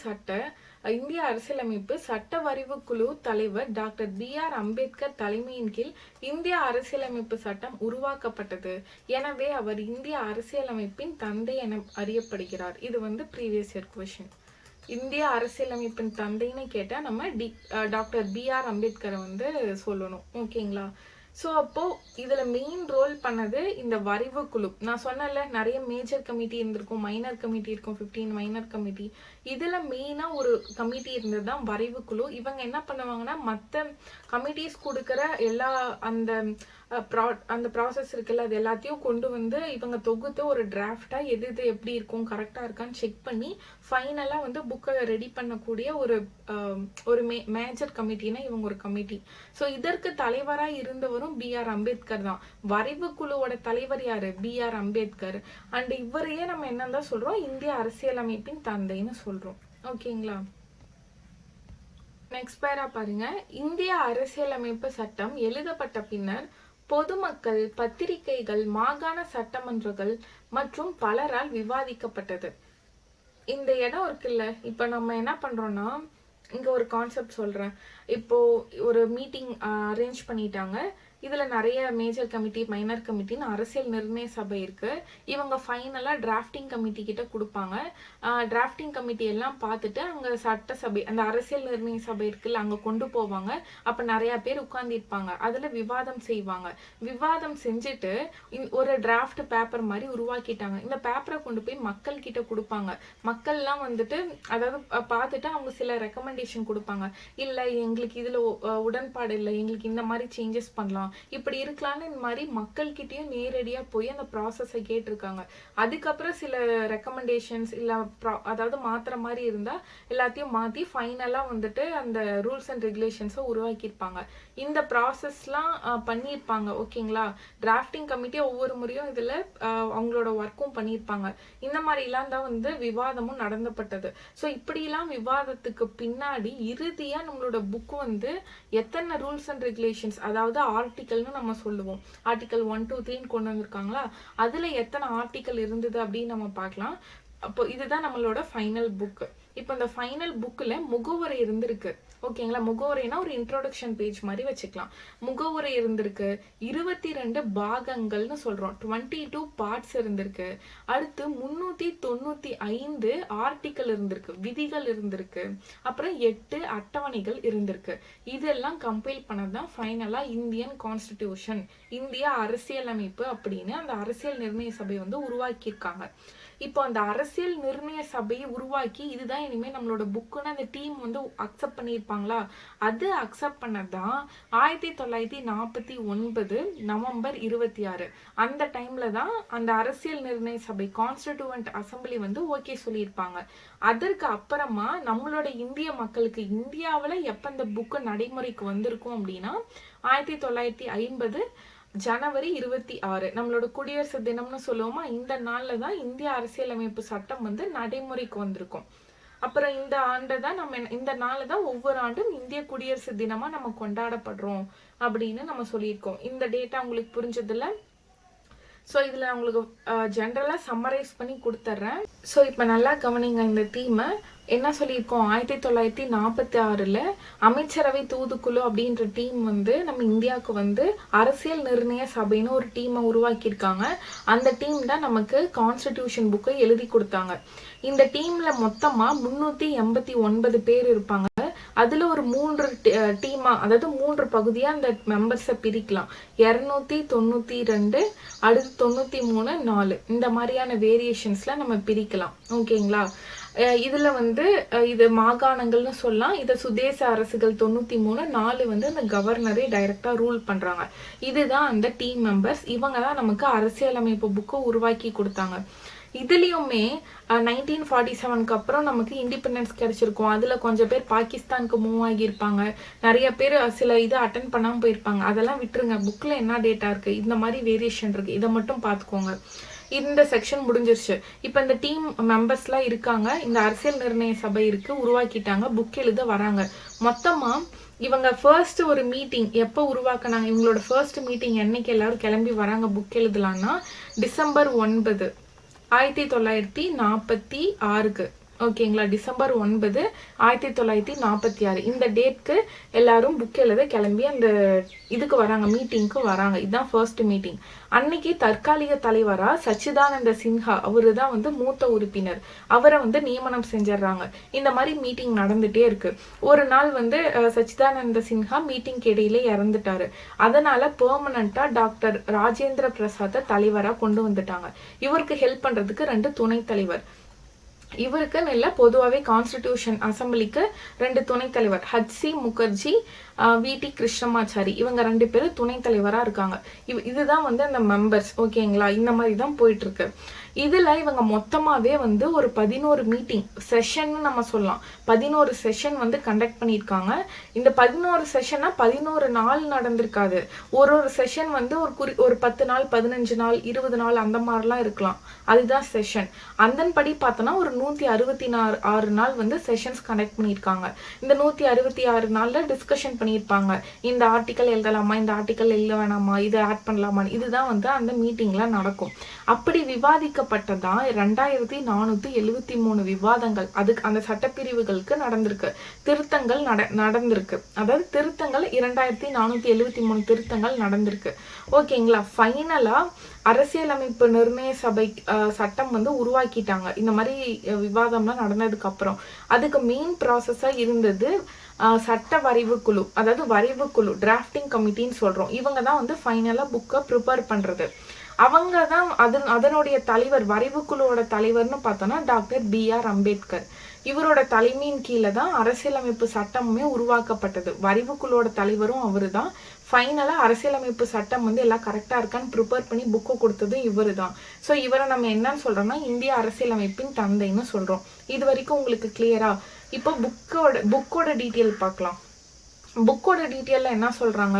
சட்ட வரைவு குழு தலைவர் டாக்டர் BR அம்பேத்கர் தலைமையின் கீழ் இந்திய அரசியலமைப்பு சட்டம் உருவாக்கப்பட்டது. எனவே அவர் இந்திய அரசியலமைப்பின் தந்தை என அறியப்படுகிறார். இது வந்து ப்ரீவியஸ் இயர் கொஸ்டின். இந்திய அரசியலமைப்பின் தந்தைன்னு கேட்டா நம்ம டாக்டர் BR அம்பேத்கரை வந்து சொல்லணும். ஓகேங்களா, ஸோ அப்போ இதுல மெயின் ரோல் பண்ணது இந்த வரைவு குழு. நான் சொன்னல நிறைய மேஜர் கமிட்டி இருந்திருக்கும், மைனர் கமிட்டி இருக்கும், 15 மைனர் கமிட்டி. இதுல மெயினா ஒரு கமிட்டி இருந்தது தான் வரைவு குழு. இவங்க என்ன பண்ணுவாங்கன்னா மற்ற கமிட்டிஸ் கொடுக்குற எல்லா அந்த ப்ராசஸ் இருக்குல்ல, அது எல்லாத்தையும் கொண்டு வந்து இவங்க தொகுத்து ஒரு டிராஃப்டா எது எப்படி இருக்கும், கரெக்டா இருக்கான்னு செக் பண்ணி ஃபைனலா வந்து புக்கை ரெடி பண்ணக்கூடிய ஒரு மேஜர் கமிட்டினா இவங்க ஒரு கமிட்டி. ஸோ இதற்கு தலைவராக இருந்தவரும் BR அம்பேத்கர் தான். வரைவு குழுவோட தலைவர் யாரு? BR அம்பேத்கர். அண்ட் இவரையே நம்ம என்னதான் சொல்றோம், இந்திய அரசியலமைப்பின் தந்தைன்னு சொல்றோம். ஓகேங்களா, நெக்ஸ்ட் பேரா பாருங்க. இந்திய அரசியலமைப்பு சட்டம் எழுதப்பட்ட பின்னர் பொதுமக்கள், பத்திரிகைகள், மாகாண சட்டமன்றங்கள் மற்றும் பலரால் விவாதிக்கப்பட்டது. இந்த இடம் இருக்குல்ல, இப்ப நம்ம என்ன பண்றோம்னா இங்க ஒரு கான்செப்ட் சொல்றேன். இப்போ ஒரு மீட்டிங் அரேஞ்ச் பண்ணிட்டாங்க. இதுல நிறைய மேஜர் கமிட்டி, மைனர் கமிட்டின்னு அரசியல் நிர்ணய சபை இருக்கு. இவங்க ஃபைனலா டிராஃப்டிங் கமிட்டி கிட்ட கொடுப்பாங்க. டிராஃப்டிங் கமிட்டி எல்லாம் பார்த்துட்டு அங்க சட்டசபை, அந்த அரசியல் நிர்ணய சபை இருக்குல்ல, அங்க கொண்டு போவாங்க. அப்ப நிறைய பேர் உட்கார்ந்திருப்பாங்க. அதுல விவாதம் செய்வாங்க. விவாதம் செஞ்சுட்டு ஒரு டிராஃப்ட் பேப்பர் மாதிரி உருவாக்கிட்டாங்க. இந்த பேப்பரை கொண்டு போய் மக்கள் கிட்ட கொடுப்பாங்க. மக்கள்லாம் வந்துட்டு அதாவது பார்த்துட்டு அவங்க சில ரெக்கமெண்டேஷன் கொடுப்பாங்க. இல்ல எங்களுக்கு இதுல உடன்பாடு இல்லை, எங்களுக்கு இந்த மாதிரி சேஞ்சஸ் பண்ணலாம், இப்படி இருக்கலாம்னு இந்த மாதிரி மக்கள் கிட்டயும் நேரடியா போய் அந்த ப்ராசஸை கேட்டிருக்காங்க. அதுக்கப்புறம் சில ரெக்கமெண்டேஷன்ஸ் இல்ல அதாவது மாத்திர மாதிரி இருந்தா எல்லாத்தையும் மாத்தி ஃபைனலா வந்துட்டு அந்த ரூல்ஸ் அண்ட் ரெகுலேஷன்ஸை உருவாக்கியிருப்பாங்க. இந்த ப்ராசஸ்லாம் பண்ணியிருப்பாங்க. ஓகேங்களா, டிராஃப்டிங் கமிட்டி ஒவ்வொரு முறையும் இதுல அவங்களோட ஒர்க்கும் பண்ணியிருப்பாங்க. இந்த மாதிரி எல்லாம் தான் வந்து விவாதமும் நடந்தப்பட்டது. ஸோ இப்படிலாம் விவாதத்துக்கு பின்னாடி இறுதியா நம்மளோட புக் வந்து எத்தனை ரூல்ஸ் அண்ட் ரெகுலேஷன்ஸ், அதாவது ஆர்டிக்கல்னு நம்ம சொல்லுவோம், ஆர்டிக்கல் 1, 2, 3 கொண்டு வந்திருக்காங்களா, அதுல எத்தனை ஆர்டிக்கல் இருந்தது அப்படின்னு நம்ம பார்க்கலாம். அப்போ இதுதான் நம்மளோட ஃபைனல் புக். இப்போ இந்த ஃபைனல் புக்கில் முகவுரை இருந்திருக்கு. ஓகேங்களா, முகவுரைனா ஒரு இன்ட்ரோடக்ஷன் பேஜ் மாதிரி வச்சுக்கலாம். முகவுரை இருந்திருக்கு, 22 பாகங்கள்னு சொல்றோம், 22 பார்ட்ஸ் இருந்திருக்கு. அடுத்து 395 ஆர்டிக்கல் இருந்திருக்கு, விதிகள் இருந்திருக்கு. அப்புறம் 8 அட்டவணைகள் இருந்திருக்கு. இதெல்லாம் கம்பைல் பண்ணதான் ஃபைனலா இந்தியன் கான்ஸ்டிடியூஷன், இந்திய அரசியலமைப்பு அப்படின்னு அந்த அரசியல் நிர்ணய சபை வந்து உருவாக்கியிருக்காங்க. இப்போ அந்த அரசியல் நிர்ணய சபையை உருவாக்கி இதுதான் இனிமே நம்மளோட புக்குன்னு அந்த டீம் வந்து அக்செப்ட் பண்ணியிருப்பாங்களா, அது அக்செப்ட் பண்ணதான் 1949 நவம்பர் 26 அந்த டைம்ல தான் அந்த அரசியல் நிர்ணய சபை கான்ஸ்டிடியூவன்ட் அசம்பிளி வந்து ஓகே சொல்லியிருப்பாங்க. அதற்கு அப்புறமா நம்மளோட இந்திய மக்களுக்கு இந்தியாவில் எப்ப இந்த புக்கு நடைமுறைக்கு வந்திருக்கும் அப்படின்னா 1950 ஜனவரி 26 நம்மளோட குடியரசு தினம்னு சொல்லுவோமா, இந்த நாள்ல தான் இந்திய அரசியலமைப்பு சட்டம் வந்து நடைமுறைக்கு வந்திருக்கும். அப்புறம் இந்த ஆண்டு தான் நம்ம இந்த நாள் தான் ஒவ்வொரு ஆண்டும் இந்திய குடியரசு தினமா நம்ம கொண்டாடப்படுறோம் அப்படின்னு நம்ம சொல்லியிருக்கோம். இந்த டேட்டா உங்களுக்கு புரிஞ்சதில்ல? ஸோ இதில் உங்களுக்கு ஜென்ரலாக சம்மரைஸ் பண்ணி கொடுத்துட்றேன். ஸோ இப்போ நல்லா கவனிங்க இந்த தீமை. என்ன சொல்லியிருக்கோம், 1946 அமைச்சரவை தூதுக்குழு அப்படின்ற டீம் வந்து நம்ம இந்தியாவுக்கு வந்து அரசியல் நிர்ணய சபைன்னு ஒரு டீமை உருவாக்கியிருக்காங்க. அந்த டீம் தான் நமக்கு கான்ஸ்டிடியூஷன் புக்கை எழுதி கொடுத்தாங்க. இந்த டீம்ல மொத்தமா 389 பேர் இருப்பாங்க. அதுல ஒரு 3 டீமா, அதாவது 3 பகுதியா அந்த மெம்பர்ஸை பிரிக்கலாம். 292, அடுத்து 93, 4 இந்த மாதிரியான வேரியேஷன்ஸ்ல நம்ம பிரிக்கலாம். ஓகேங்களா, இதுல வந்து இது மாகாணங்கள்னு சொல்லலாம். இதை சுதேச அரசுகள் 93, 4 வந்து அந்த கவர்னரே டைரக்டா ரூல் பண்றாங்க. இதுதான் அந்த டீம் மெம்பர்ஸ். இவங்க தான் நமக்கு அரசியலமைப்பு புக்கை உருவாக்கி கொடுத்தாங்க. இதுலயுமே 1947க்கு அப்புறம் நமக்கு இண்டிபெண்டன்ஸ் கிடைச்சிருக்கும். அதுல கொஞ்சம் பேர் பாகிஸ்தானுக்கு மூவ் ஆகியிருப்பாங்க, நிறைய பேர் சில இது அட்டன் பண்ணாம போயிருப்பாங்க. அதெல்லாம் விட்டுருங்க, புக்ல என்ன டேட்டா இருக்கு, இந்த மாதிரி வேரியேஷன் இருக்கு, இதை மட்டும் பார்த்துக்கோங்க. இந்த செக்ஷன் முடிஞ்சிருச்சு. இப்போ இந்த டீம் மெம்பர்ஸ்லாம் இருக்காங்க, இந்த அரசியல் நிர்ணய சபை இருக்கு, உருவாக்கிட்டாங்க, புக் எழுத வராங்க. மொத்தமா இவங்க ஃபர்ஸ்ட் ஒரு மீட்டிங் எப்போ உருவாக்குனாங்க, இவங்களோட ஃபர்ஸ்ட் மீட்டிங் என்னைக்கு எல்லாரும் கிளம்பி வராங்க புக் எழுதலாம்னா டிசம்பர் 9 1946. ஓகேங்களா, டிசம்பர் 9 1946 இந்த டேட்க்கு எல்லாரும் புக் எழுத கிளம்பி அந்த இதுக்கு வராங்க, மீட்டிங்க்கு வராங்க. இதுதான் ஃபர்ஸ்ட் மீட்டிங். அன்னைக்கு தற்காலிக தலைவரா சச்சிதானந்த சின்ஹா, அவரு தான் வந்து மூத்த உறுப்பினர், அவரை வந்து நியமனம் செஞ்சிடறாங்க. இந்த மாதிரி மீட்டிங் நடந்துட்டே இருக்கு. ஒரு நாள் வந்து சச்சிதானந்த சின்ஹா மீட்டிங்க்கு இடையில இறந்துட்டாரு. அதனால பெர்மனண்டா டாக்டர் ராஜேந்திர பிரசாத்தை தலைவரா கொண்டு வந்துட்டாங்க. இவருக்கு ஹெல்ப் பண்றதுக்கு 2 துணை தலைவர். இவருக்கு நல்ல பொதுவாகவே கான்ஸ்டிடியூஷன் அசம்பிளிக்கு 2 துணைத் தலைவர், ஹச்சி முகர்ஜி, வி.டி. கிருஷ்ணமாச்சாரி, இவங்க 2 பேரும் துணைத் தலைவராக இருக்காங்க. இதுதான் வந்து அந்த மெம்பர்ஸ். ஓகேங்களா, இந்த மாதிரி தான் போயிட்டு இருக்கு. இதுல இவங்க மொத்தமாவே வந்து ஒரு 11 மீட்டிங் செஷன் நம்ம சொல்லலாம், 11 செஷன் வந்து கண்டக்ட் பண்ணியிருக்காங்க. இந்த 11 செஷனா 11 நாள் நடந்திருக்காது. ஒரு செஷன் வந்து ஒரு 10 நாள், 15 நாள், 20 நாள் அந்த மாதிரிலாம் இருக்கலாம். அதுதான் செஷன். அதன்படி பார்த்தோன்னா ஒரு 166 நாள் வந்து செஷன்ஸ் கண்டக்ட் பண்ணியிருக்காங்க. இந்த 166 நாள்ல டிஸ்கஷன் பண்ணியிருப்பாங்க. இந்த ஆர்டிக்கல் எழுதலாமா, இந்த ஆர்டிக்கல் எழுத வேணாமா, இதை ஆட் பண்ணலாமா, இதுதான் வந்து அந்த மீட்டிங்ல நடக்கும். அப்படி விவாதிக்கப்பட்டதான் 2473 விவாதங்கள் அதுக்கு அந்த சட்டப்பிரிவுகளுக்கு நடந்திருக்கு. திருத்தங்கள் நடந்திருக்கு. அதாவது திருத்தங்கள் 2473 திருத்தங்கள் நடந்திருக்கு. ஓகேங்களா, ஃபைனலா அரசியலமைப்பு நிர்ணய சபை சட்டம் வந்து உருவாக்கிட்டாங்க. இந்த மாதிரி விவாதம்லாம் நடந்ததுக்கு அப்புறம் அதுக்கு மெயின் ப்ராசஸா இருந்தது சட்ட வரைவு குழு, அதாவது வரைவு குழு, டிராஃப்டிங் கமிட்டின்னு சொல்றோம். இவங்க தான் வந்து ஃபைனலா புக்கை ப்ரிப்பேர் பண்றது. அவங்க தான் அதனுடைய தலைவர், வரைவு குழுவோட தலைவர்னு பார்த்தோம்னா டாக்டர் B.R. அம்பேத்கர். இவரோட தலைமையின் கீழே தான் அரசியலமைப்பு சட்டமுமே உருவாக்கப்பட்டது. வரைவு குழுவோட தலைவரும் அவரு தான். ஃபைனலா அரசியலமைப்பு சட்டம் வந்து எல்லாம் கரெக்டா இருக்கான்னு ப்ரிப்பேர் பண்ணி புக்கு கொடுத்ததும் இவரு தான். ஸோ இவரை நம்ம என்னன்னு சொல்றோம்னா இந்திய அரசியலமைப்பின் தந்தைன்னு சொல்றோம். இது வரைக்கும் உங்களுக்கு கிளியரா? இப்போ புக்கோட டீட்டெயில் பார்க்கலாம். புக்கோட டீட்டெயிலில் என்ன சொல்றாங்க,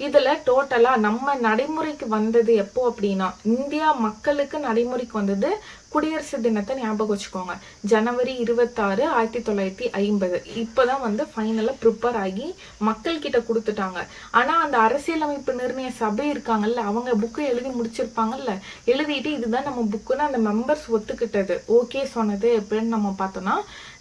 இதுல டோட்டலா நம்ம நடைமுறைக்கு வந்தது எப்போ அப்படின்னா, இந்தியா மக்களுக்கு நடைமுறைக்கு வந்தது குடியரசு தினத்தை ஞாபகம் வச்சுக்கோங்க, ஜனவரி 26 1950. இப்போதான் வந்து ஃபைனலாக ப்ரிப்பேர் ஆகி மக்கள் கிட்ட கொடுத்துட்டாங்க. ஆனால் அந்த அரசியலமைப்பு நிர்ணய சபை இருக்காங்கல்ல, அவங்க புக்கு எழுதி முடிச்சிருப்பாங்கல்ல, எழுதிட்டு இதுதான் நம்ம புக்குன்னு அந்த மெம்பர்ஸ் ஒத்துக்கிட்டது, ஓகே சொன்னது எப்படின்னு நம்ம பார்த்தோம்னா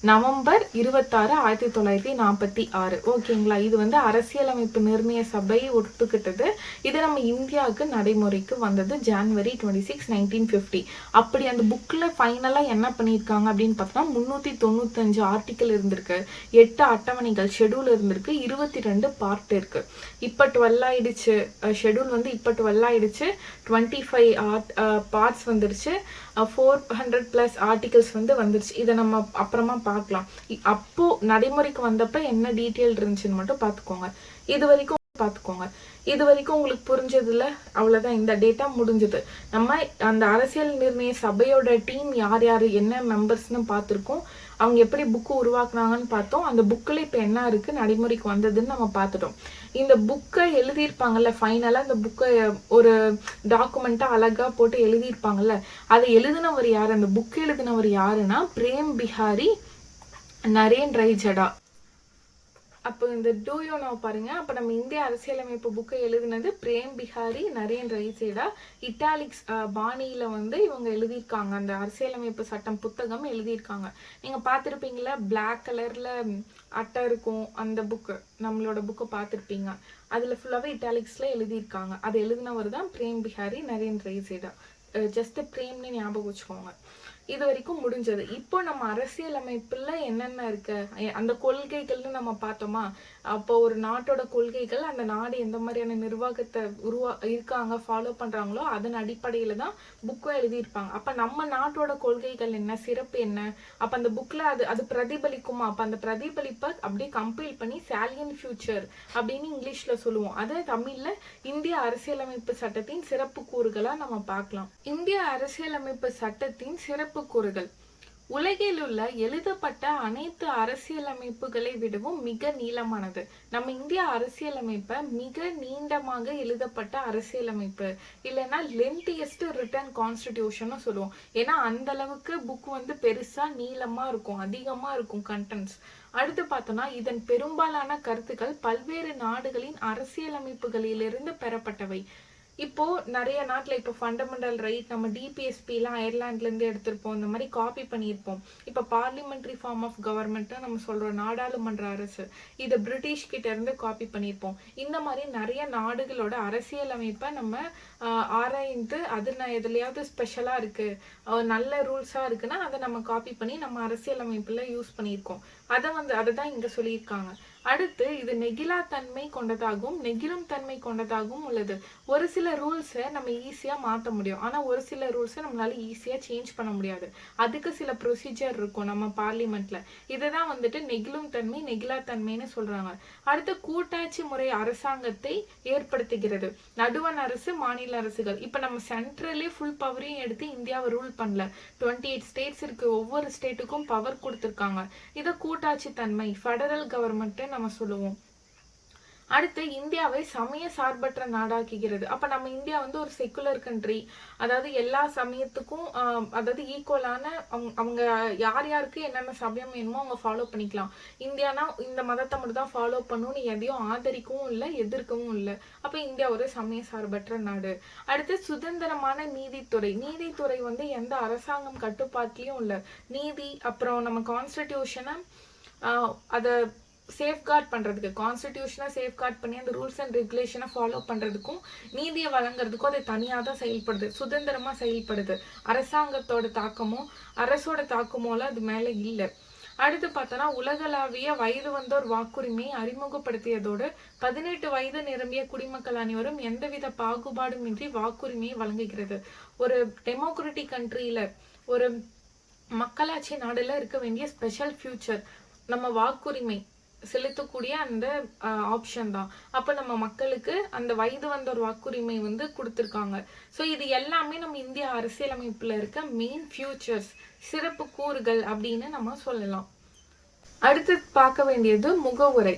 நவம்பர் 26, 1946. ஓகேங்களா? இது வந்து அரசியலமைப்பு நிர்ணய சபை ஒத்துக்கிட்டது. இது நம்ம இந்தியாவுக்கு நடைமுறைக்கு வந்தது January 26, 1950. அப்படி அந்த புக்ல ஃபைனலா என்ன பண்ணியிருக்காங்க அப்படின்னு பார்த்தோம்னா 395 ஆர்டிக்கல் இருந்திருக்கு, 8 அட்டவணைகள் ஷெடியூல் இருந்திருக்கு, 22 பார்ட் இருக்கு. இப்போ 12 ஆயிடுச்சு. ஷெடியூல் வந்து இப்போ 12 ஆயிடுச்சு. 25 பார்ட்ஸ் வந்துருச்சு. 400+ ஆர்டிகல்ஸ் வந்து வந்துருச்சு. இதை நம்ம அப்புறமா பார்க்கலாம். அப்போ நடைமுறைக்கு வந்தப்ப என்ன டீட்டெயில் இருந்துச்சுன்னு மட்டும் பார்த்துக்கோங்க. இது வரைக்கும் உங்களுக்கு புரிஞ்சதுல அவ்வளவுதான். இந்த டேட்டா முடிஞ்சது. நம்ம அந்த அரசியல் நிர்ணய சபையோட டீம் யார் யாரு என்ன மெம்பர்ஸ்னு பார்த்துருக்கோம். அவங்க எப்படி புக்கு உருவாக்குனாங்கன்னு பார்த்தோம். அந்த புக்கில் இப்போ என்ன இருக்கு நடைமுறைக்கு வந்ததுன்னு நம்ம பார்த்துட்டோம். இந்த புக்கை எழுதியிருப்பாங்கல்ல, ஃபைனலாக இந்த புக்கை ஒரு டாக்குமெண்ட்டாக அழகா போட்டு எழுதியிருப்பாங்கல்ல, அதை எழுதினவர் யார்? அந்த புக் எழுதினவர் யாருன்னா பிரேம் பிஹாரி நரேன். அப்போ இந்த டூ யூ நோ பாருங்க. அப்போ நம்ம இந்திய அரசியலமைப்பு புக்கை எழுதினது பிரேம் பிஹாரி நரேன். இட்டாலிக்ஸ் பாணியில வந்து இவங்க எழுதியிருக்காங்க. அந்த அரசியலமைப்பு சட்டம் புத்தகம் எழுதியிருக்காங்க. நீங்க பார்த்துருப்பீங்களா, பிளாக் கலர்ல அட்டை இருக்கும். அந்த புக்கு, நம்மளோட புக்கை பார்த்துருப்பீங்க. அதுல ஃபுல்லாவே இட்டாலிக்ஸ்ல எழுதியிருக்காங்க. அது எழுதினவர் தான் பிரேம் பிஹாரி நரேன். ஜஸ்ட் பிரேம்னு ஞாபகம் வச்சுக்கோங்க. இது வரைக்கும் முடிஞ்சது. இப்போ நம்ம அரசியலமைப்புல என்னென்ன இருக்கு, அந்த கொள்கைகள்னு நம்ம பார்த்தோமா. அப்போ ஒரு நாட்டோட கொள்கைகள், அந்த நாடு எந்த மாதிரியான நிர்வாகத்தை இருக்காங்க ஃபாலோ பண்றாங்களோ அதன் அடிப்படையில தான் புக்கும் எழுதியிருப்பாங்க. அப்ப நம்ம நாட்டோட கொள்கைகள் என்ன, சிறப்பு என்ன, அப்ப அந்த புக்ல அது பிரதிபலிக்குமா? அப்ப அந்த பிரதிபலிப்பை அப்படியே கம்பைல் பண்ணி சாலியன் ஃபியூச்சர் அப்படின்னு இங்கிலீஷ்ல சொல்லுவோம். அதை தமிழ்ல இந்திய அரசியலமைப்பு சட்டத்தின் சிறப்பு கூறுகளா நம்ம பார்க்கலாம். இந்திய அரசியலமைப்பு சட்டத்தின் சிறப்பு கூறுகள். உலகில் உள்ள எழுதப்பட்ட அனைத்து அரசியலமைப்புகளை விடவும் மிக நீளமானது. நம்ம இந்திய அரசியலமைப்பை மிக நீண்டமாக எழுதப்பட்ட அரசியலமைப்பு, இல்லைன்னா லென்த்தியஸ்ட் ரிட்டன் கான்ஸ்டிடியூஷன் சொல்லுவோம். ஏன்னா அந்த அளவுக்கு புக் வந்து பெருசா நீளமா இருக்கும், அதிகமா இருக்கும் கண்டென்ட்ஸ். அடுத்து பார்த்தோம்னா இதன் பெரும்பாலான கருத்துக்கள் பல்வேறு நாடுகளின் அரசியலமைப்புகளிலிருந்து பெறப்பட்டவை. இப்போ நிறைய நாட்டில் இப்போ ஃபண்டமெண்டல் ரைட் நம்ம டிபிஎஸ்பிலாம் அயர்லாண்ட்லேருந்து எடுத்திருப்போம். இந்த மாதிரி காப்பி பண்ணியிருப்போம். இப்போ பார்லிமெண்ட்ரி ஃபார்ம் ஆஃப் கவர்மெண்ட்டை நம்ம சொல்கிறோம், நாடாளுமன்ற அரசு. இதை பிரிட்டிஷ் கிட்ட இருந்து காப்பி பண்ணியிருப்போம். இந்த மாதிரி நிறைய நாடுகளோட அரசியலமைப்பை நம்ம ஆராய்ந்து அது எதுலையாவது ஸ்பெஷலாக இருக்குது, நல்ல ரூல்ஸாக இருக்குன்னா அதை நம்ம காப்பி பண்ணி நம்ம அரசியலமைப்பில் யூஸ் பண்ணியிருக்கோம். அதை தான் இங்கே சொல்லியிருக்காங்க. அடுத்து இது நெகிழா தன்மை கொண்டதாகவும் நெகிழும் தன்மை கொண்டதாகவும் உள்ளது. ஒரு சில ரூல்ஸை நம்ம ஈஸியா மாற்ற முடியும், ஆனா ஒரு சில ரூல்ஸை நம்மளால ஈஸியா சேஞ்ச் பண்ண முடியாது. அதுக்கு சில ப்ரொசீஜர் இருக்கும் நம்ம பார்லிமெண்ட்ல. இதைதான் வந்துட்டு நெகிழும் தன்மை நெகிழா தன்மைன்னு சொல்றாங்க. அடுத்து கூட்டாட்சி முறை அரசாங்கத்தை ஏற்படுத்துகிறது. நடுவண் அரசு, மாநில அரசுகள். இப்ப நம்ம சென்ட்ரலே ஃபுல் பவரையும் எடுத்து இந்தியாவை ரூல் பண்ணல. 28 ஸ்டேட்ஸ் இருக்கு. ஒவ்வொரு ஸ்டேட்டுக்கும் பவர் கொடுத்துருக்காங்க. இதை கூட்டாட்சி தன்மை, ஃபெடரல் கவர்மெண்ட் நம்ம சொல்லுவோம். அடுத்து இந்தியாவை சமய சார்பற்ற நாடாக்குகிறது. அப்ப நம்ம இந்தியா வந்து ஒரு செக்குலர் கண்ட்ரி, அதாவது எல்லா சமயத்துக்கும் அதாவது ஈக்குவலான அவங்க யார் யாருக்கு என்னென்ன சமயம் வேணுமோ அவங்க ஃபாலோ பண்ணிக்கலாம். இந்தியானா இந்த மதத்தை மட்டும் தான் ஃபாலோ பண்ணணும்னு எதையும் ஆதரிக்கவும் இல்லை, எதிர்க்கவும் இல்லை. அப்ப இந்தியா ஒரு சமய சார்பற்ற நாடு. அடுத்து சுதந்திரமான நீதித்துறை வந்து எந்த அரசாங்கம் கட்டுப்பாட்டிலையும் இல்லை. நீதி, அப்புறம் நம்ம கான்ஸ்டிடியூஷனை அதை சேஃப்கார்ட் பண்றதுக்கு, கான்ஸ்டிடியூஷனை சேஃப்கார்ட் பண்ணி அந்த ரூல்ஸ் அண்ட் ரெகுலேஷனை ஃபாலோ பண்றதுக்கும் நீதியை வழங்குறதுக்கும் அது தனியாக தான் செயல்படுது, சுதந்திரமா செயல்படுது. அரசாங்கத்தோட தாக்கமோ அரசோட தாக்கமோல அது மேல இல்லை. அடுத்து பார்த்தோன்னா உலகளாவிய வயது வந்தோர் வாக்குரிமையை அறிமுகப்படுத்தியதோடு 18 வயது நிரம்பிய குடிமக்கள் அனைவரும் எந்தவித பாகுபாடுமின்றி வாக்குரிமையை வழங்குகிறது. ஒரு டெமோக்ராட்டிக் கண்ட்ரியில, ஒரு மக்களாட்சி நாடுல இருக்க வேண்டிய ஸ்பெஷல் ஃபியூச்சர் நம்ம வாக்குரிமை செலுத்தக்கூடிய அந்த ஆப்ஷன் தான். அப்ப நம்ம மக்களுக்கு அந்த வயது வந்தோர் வாக்குரிமை வந்து கொடுத்துருக்காங்க. ஸோ இது எல்லாமே நம்ம இந்திய அரசியலமைப்புல இருக்க மெயின் ஃபியூச்சர்ஸ், சிறப்பு கூறுகள் அப்படின்னு நம்ம சொல்லலாம். அடுத்து பார்க்க வேண்டியது முகவுரை.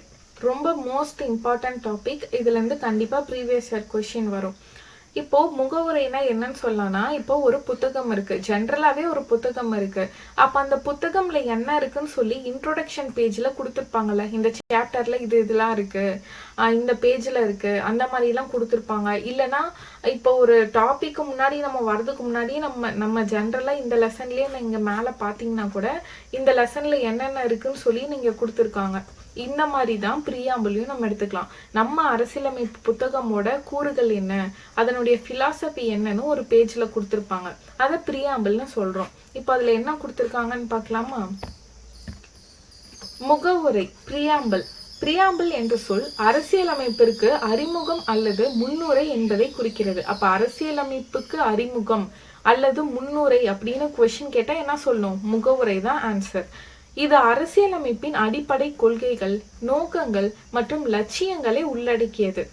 ரொம்ப மோஸ்ட் இம்பார்ட்டன்ட் டாபிக். இதுல இருந்து கண்டிப்பா ப்ரீவியஸ் இயர் கொஸ்டின் வரும். இப்போ முகவுரைனா என்னன்னு சொல்லலாம்னா, இப்போ ஒரு புத்தகம் இருக்கு. ஜென்ரலாவே ஒரு புத்தகம் இருக்கு. அப்ப அந்த புத்தகம்ல என்ன இருக்குன்னு சொல்லி இன்ட்ரோடக்ஷன் பேஜ்ல குடுத்திருப்பாங்கல்ல. இந்த சாப்டர்ல இதெல்லாம் இருக்கு. இந்த பேஜ்ல இருக்கு. அந்த மாதிரி எல்லாம் குடுத்திருப்பாங்க. இல்லனா இப்போ ஒரு டாபிக் முன்னாடி நம்ம வரதுக்கு முன்னாடி நம்ம ஜென்ரலா இந்த லெசன்லயே நீங்க மேல பாத்தீங்கன்னா கூட இந்த லெசன்ல என்னென்ன இருக்குன்னு சொல்லி நீங்க குடுத்திருக்காங்க. இந்த மாதிரி தான் பிரியாம்பிளையும் நம்ம எடுத்துக்கலாம். நம்ம அரசியலமைப்பு புத்தகமோட கூறுகள் என்ன, அதனுடைய பிலாசபி என்னன்னு ஒரு பேஜ்ல கொடுத்திருப்பாங்க. அதை பிரியாம்பிள்னு சொல்றோம். இப்போ அதுல என்ன கொடுத்திருக்காங்கன்னு பார்க்கலாமா? முகவுரை, பிரியாம்பிள். பிரியாம்பிள் என்ற சொல் அரசியலமைப்பிற்கு அறிமுகம் அல்லது முன்னுரை என்பதை குறிக்கிறது. அப்ப அரசியலமைப்புக்கு அறிமுகம் அல்லது முன்னுரை அப்படின்னு கொஸ்டின் கேட்டா என்ன சொல்லணும்? முகவுரை தான் ஆன்சர். இது அரசியலமைப்பின் அடிப்படை கொள்கைகள், நோக்கங்கள் மற்றும் லட்சியங்களை உள்ளடக்கியது.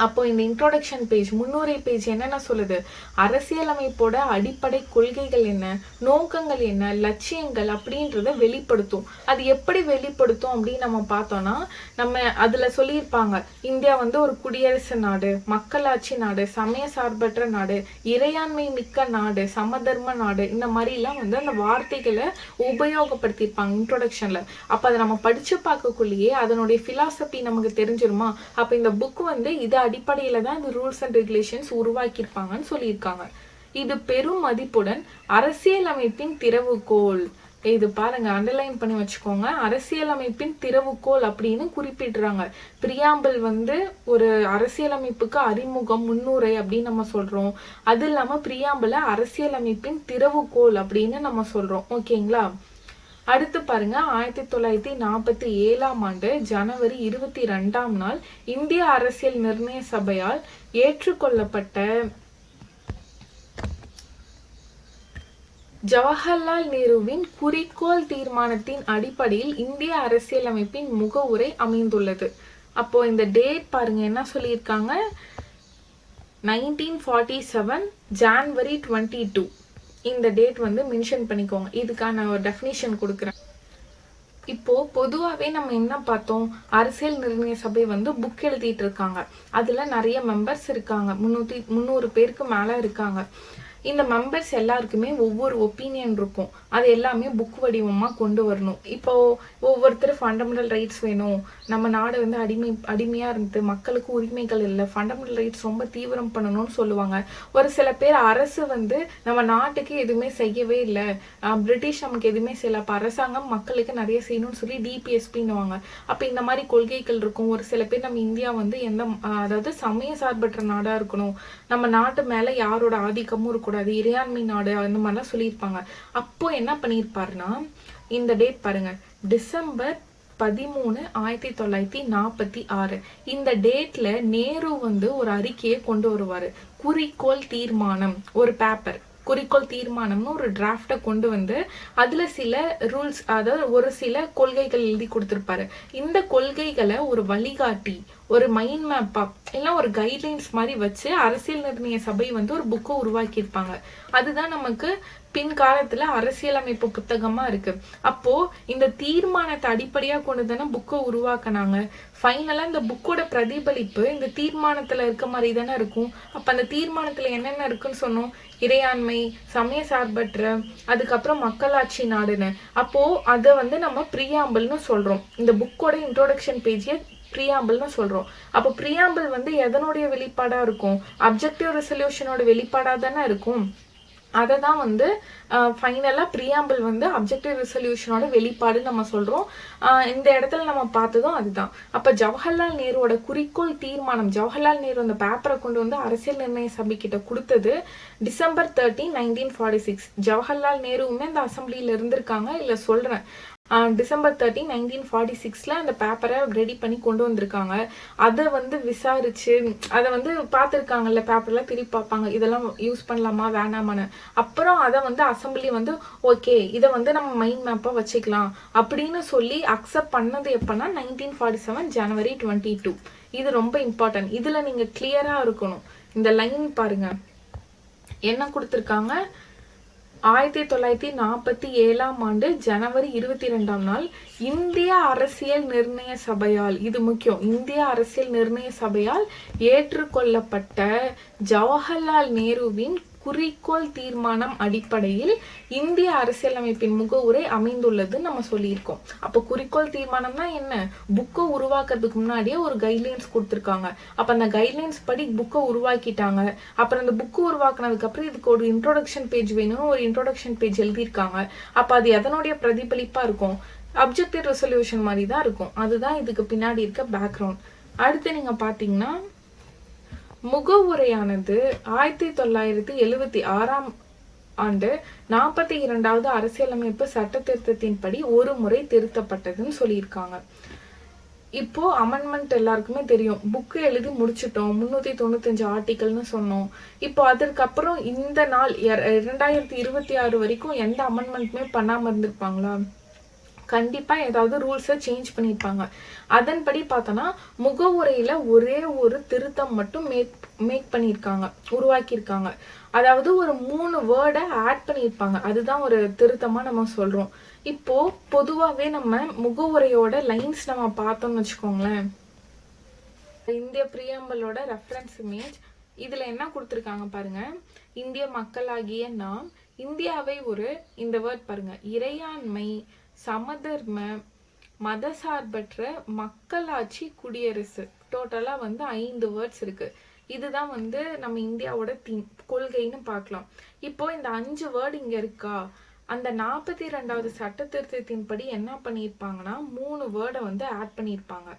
அப்போ இந்த இன்ட்ரோடக்ஷன் பேஜ், முன்னுரை பேஜ் என்னென்ன சொல்லுது? அரசியலமைப்போட அடிப்படை கொள்கைகள் என்ன, நோக்கங்கள் என்ன, லட்சியங்கள் அப்படின்றத வெளிப்படுத்தும். அது எப்படி வெளிப்படுத்தும் அப்படின்னு நம்ம பார்த்தோம்னா, நம்ம அதுல சொல்லியிருப்பாங்க, இந்தியா வந்து ஒரு குடியரசு நாடு, மக்களாட்சி நாடு, சமய சார்பற்ற நாடு, இறையாண்மை மிக்க நாடு, சமதர்ம நாடு, இந்த மாதிரி எல்லாம் வந்து அந்த வார்த்தைகளை உபயோகப்படுத்தியிருப்பாங்க இன்ட்ரோடக்ஷன்ல. அப்ப அதை நம்ம படிச்சு பார்க்கக்குள்ளேயே அதனுடைய பிலாசபி நமக்கு தெரிஞ்சிருமா? அப்ப இந்த புக் வந்து இதை அடிப்படையில தான் இந்த ரூல்ஸ் அண்ட் ரெகுலேஷன்ஸ் உருவாக்கியிருப்பாங்கன்னு சொல்லியிருக்காங்க. இது பெரும் மதிப்புடன் அரசியலமைப்பின் திறவுகோல். இது பாருங்க, அண்டர்லைன் பண்ணி வச்சுக்கோங்க. அரசியலமைப்பின் திறவுகோல் அப்படின்னு குறிப்பிடுறாங்க. பிரியாம்பிள் வந்து ஒரு அரசியலமைப்புக்கு அறிமுகம், முன்னுரை அப்படின்னு நம்ம சொல்றோம். அது இல்லாம பிரியாம்பிள அரசியலமைப்பின் திறவுகோல் அப்படின்னு நம்ம சொல்றோம். ஓகேங்களா? அடுத்து பாருங்க, 1947ஆம் ஆண்டு ஜனவரி 22ஆம் நாள் இந்திய அரசியல் நிர்ணய சபையால் ஏற்றுக்கொள்ளப்பட்ட ஜவஹர்லால் நேருவின் குறிக்கோள் தீர்மானத்தின் அடிப்படையில் இந்திய அரசியலமைப்பின் முகவுரை அமைந்துள்ளது. அப்போ இந்த டேட் பாருங்க, என்ன சொல்லியிருக்காங்க? 1947 ஜான்வரி 22. இந்த டேட் வந்து மென்ஷன் பண்ணிக்கோங்க. இதுக்கான ஒரு டெஃபினிஷன் கொடுக்குறேன். இப்போ பொதுவாகவே நம்ம என்ன பார்த்தோம்? அரசியல் நிர்ணய சபை வந்து புக் எழுதிட்டு இருக்காங்க. அதுல நிறைய மெம்பர்ஸ் இருக்காங்க. 300 பேருக்கு மேல இருக்காங்க. இந்த மெம்பர்ஸ் எல்லாருக்குமே ஒவ்வொரு ஒப்பீனியன் இருக்கும். அது எல்லாமே புக் வடிவமா கொண்டு வரணும். இப்போ ஒவ்வொருத்தர் ஃபண்டமெண்டல் ரைட்ஸ் வேணும், நம்ம நாடு வந்து அடிமையா இருந்து மக்களுக்கு உரிமைகள் இல்லை, ஃபண்டமெண்டல் ரைட்ஸ் ரொம்ப தீவிரம் பண்ணணும்னு சொல்லுவாங்க. ஒரு சில பேர் அரசு வந்து நம்ம நாட்டுக்கு எதுவுமே செய்யவே இல்லை, பிரிட்டிஷ் நமக்கு எதுவுமே செய்யல, அப்ப அரசாங்கம் மக்களுக்கு நிறைய செய்யணும்னு சொல்லி டிபிஎஸ்பின்னுவாங்க. அப்ப இந்த மாதிரி கொள்கைகள் இருக்கும். ஒரு சில பேர் நம்ம இந்தியா வந்து அதாவது சமய சார்பற்ற நாடா இருக்கணும், நம்ம நாட்டு மேல யாரோட ஆதிக்கமும் இருக்கக்கூடாது, இறையாண்மை நாடு, அந்த மாதிரிலாம் சொல்லியிருப்பாங்க. அப்போ என்ன பண்ணியிருப்பாருன்னா, இந்த டேட் பாருங்க, டிசம்பர் 13, 1946. இந்த டேட்ல நேரு வந்து ஒரு அறிக்கையை கொண்டு வருவாரு. குறிக்கோள் தீர்மானம், ஒரு பேப்பர், குறிக்கோள் தீர்மானம்னு ஒரு டிராஃப்டை கொண்டு வந்து அதுல சில ரூல்ஸ், அதாவது ஒரு சில கொள்கைகள் எழுதி கொடுத்திருப்பாரு. இந்த கொள்கைகளை ஒரு வழிகாட்டி, ஒரு மைண்ட் மேப்பா எல்லாம் ஒரு கைட்லைன்ஸ் மாதிரி வச்சு அரசியல் நிர்ணய சபை வந்து ஒரு புக்கை உருவாக்கியிருப்பாங்க. அதுதான் நமக்கு பின்காலத்துல அரசியலமைப்பு புத்தகமா இருக்கு. அப்போ இந்த தீர்மானத்தை அடிப்படையா கொண்டு தானே புக்கை உருவாக்குனாங்க. ஃபைனலா இந்த புக்கோட பிரதிபலிப்பு இந்த தீர்மானத்துல இருக்க மாதிரி தானே இருக்கும். அப்ப அந்த தீர்மானத்துல என்னென்ன இருக்குன்னு சொன்னோம்? இறையாண்மை, சமய சார்பற்ற, அதுக்கப்புறம் மக்களாட்சி நாடுன்னு. அப்போ அதை வந்து நம்ம பிரியாம்பிள்னு சொல்றோம். இந்த புக்கோட இன்ட்ரோடக்ஷன் பேஜே பிரியாம்பிள்னு சொல்றோம். அப்போ பிரியாம்பிள் வந்து எதனுடைய வெளிப்பாடா இருக்கும்? அப்ஜெக்டிவ் ரெசல்யூஷனோட வெளிப்பாடா தானே இருக்கும். அதை தான் வந்து ஃபைனலா பிரியாம்பிள் வந்து அப்ஜெக்டிவ் ரெசல்யூஷனோட வெளிப்பாடு நம்ம சொல்றோம். இந்த இடத்துல நம்ம பார்த்ததும் அதுதான். அப்ப ஜவஹர்லால் நேருவோட குறிக்கோள் தீர்மானம், ஜவஹர்லால் நேரு அந்த பேப்பரை கொண்டு வந்து அரசியல் நிர்ணய சபை கிட்ட கொடுத்தது டிசம்பர் 13, 1946. ஜவஹர்லால் நேருவுமே இந்த அசம்பிளியில இருந்திருக்காங்க. இல்ல சொல்றேன், டிசம்பர் 13, 1946 அந்த பேப்பரை ரெடி பண்ணி கொண்டு வந்திருக்காங்க. அதை வந்து விசாரிச்சு அதை வந்து பார்த்துருக்காங்கல்ல, பேப்பர்லாம் திருப்பி பார்ப்பாங்க, இதெல்லாம் யூஸ் பண்ணலாமா வேணாமான்னு. அப்புறம் அதை வந்து அசம்பிளி வந்து ஓகே, இதை வந்து நம்ம மைண்ட் மேப்பா வச்சுக்கலாம் அப்படின்னு சொல்லி அக்செப்ட் பண்ணது எப்பன்னா 1947 ஜனவரி 22. இது ரொம்ப இம்பார்ட்டன்ட். இதுல நீங்க கிளியரா இருக்கணும். இந்த லைன் பாருங்க, என்ன கொடுத்துருக்காங்க? 1947 ஜனவரி 22 இந்திய அரசியல் நிர்ணய சபையால், இது முக்கியம், இந்திய அரசியல் நிர்ணய சபையால் ஏற்றுக்கொள்ளப்பட்ட ஜவஹர்லால் நேருவின் குறிக்கோள் தீர்மானம் அடிப்படையில் இந்திய அரசியலமைப்பின் முகவுரை அமைந்துள்ளது நம்ம சொல்லியிருக்கோம். அப்போ குறிக்கோள் தீர்மானம்னா என்ன? புக்கை உருவாக்குறதுக்கு முன்னாடியே ஒரு கைட்லைன்ஸ் கொடுத்துருக்காங்க. அப்போ அந்த கைட்லைன்ஸ் படி புக்கை உருவாக்கிட்டாங்க. அப்புறம் அந்த புக்கு உருவாக்குனதுக்கு அப்புறம் இதுக்கு ஒரு இன்ட்ரோடக்ஷன் பேஜ் வேணும்னு ஒரு இன்ட்ரோடக்ஷன் பேஜ் எழுதியிருக்காங்க. அப்போ அது எதனுடைய பிரதிபலிப்பா இருக்கும்? அப்ஜெக்டிவ் ரெசல்யூஷன் மாதிரி தான் இருக்கும். அதுதான் இதுக்கு பின்னாடி இருக்க பேக்ரவுண்ட். அடுத்து நீங்க பாத்தீங்கன்னா முகவுரையானது 1976 42வது அரசியலமைப்பு சட்ட திருத்தத்தின்படி ஒரு முறை திருத்தப்பட்டதுன்னு சொல்லியிருக்காங்க. இப்போ அமெண்ட்மெண்ட் எல்லாருக்குமே தெரியும். புக்கு எழுதி முடிச்சிட்டோம், 395 ஆர்டிக்கல்னு சொன்னோம். இப்போ அதற்கப்புறம் இந்த நாள் 2026 வரைக்கும் எந்த அமெண்ட்மெண்ட்டுமே பண்ணாம இருந்திருப்பாங்களா? கண்டிப்பா ஏதாவது ரூல்ஸை சேஞ்ச் பண்ணியிருப்பாங்க. அதன்படி பார்த்தோன்னா முகவுரையில ஒரே ஒரு திருத்தம் மட்டும் மேக் பண்ணியிருக்காங்க, உருவாக்கியிருக்காங்க. அதாவது ஒரு 3 வேர்டை ஆட் பண்ணியிருப்பாங்க. அதுதான் ஒரு திருத்தமா நம்ம சொல்றோம். இப்போ பொதுவாகவே நம்ம முகவுரையோட லைன்ஸ் நம்ம பார்த்தோம்னு வச்சுக்கோங்களேன். இந்திய பிரியாம்பலோட ரெஃபரன்ஸ் இமேஜ் இதுல என்ன கொடுத்துருக்காங்க பாருங்க. இந்திய மக்களாகிய நாம் இந்தியாவை இந்த வேர்ட் பாருங்க, இறையாண்மை, சமதர்ம, மதசார்பற்ற மக்களாட்சி குடியரசு. டோட்டலா 5 வேர்ட்ஸ் இருக்கு. இதுதான் நம்ம இந்தியாவோட கொள்கைன்னு பார்க்கலாம். இப்போ இந்த 5 வேர்டு இங்க இருக்கா? அந்த 42வது சட்ட திருத்தத்தின்படி என்ன பண்ணியிருப்பாங்கன்னா 3 வேர்டை ஆட் பண்ணியிருப்பாங்க.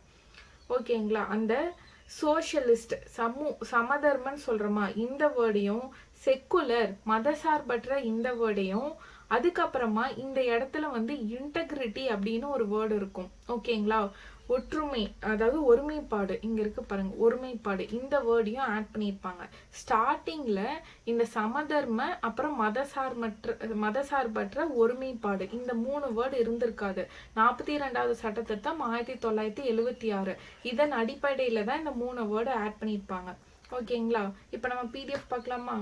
ஓகேங்களா? அந்த சோஷியலிஸ்ட், சமதர்மன் சொல்றோமா, இந்த வேர்டையும், செக்குலர், மதசார்பற்ற இந்த வேர்டையும், அதுக்கப்புறமா இந்த இடத்துல இன்டெகிரிட்டி அப்படின்னு ஒரு வேர்டு இருக்கும். ஓகேங்களா? ஒற்றுமை, அதாவது ஒருமைப்பாடு, இங்க இருக்கு பாருங்க, ஒருமைப்பாடு, இந்த வேர்டையும் ஆட் பண்ணியிருப்பாங்க. ஸ்டார்டிங்ல இந்த சமதர்ம அப்புறம் மதசார்பற்ற ஒருமைப்பாடு இந்த 3 வேர்டு இருந்திருக்காது. 42வது சட்டத்திட்டம் 1976 இதன் அடிப்படையில தான் இந்த 3 வேர்டு ஆட் பண்ணியிருப்பாங்க. ஓகேங்களா? இப்ப நம்ம PDF பார்க்கலாமா?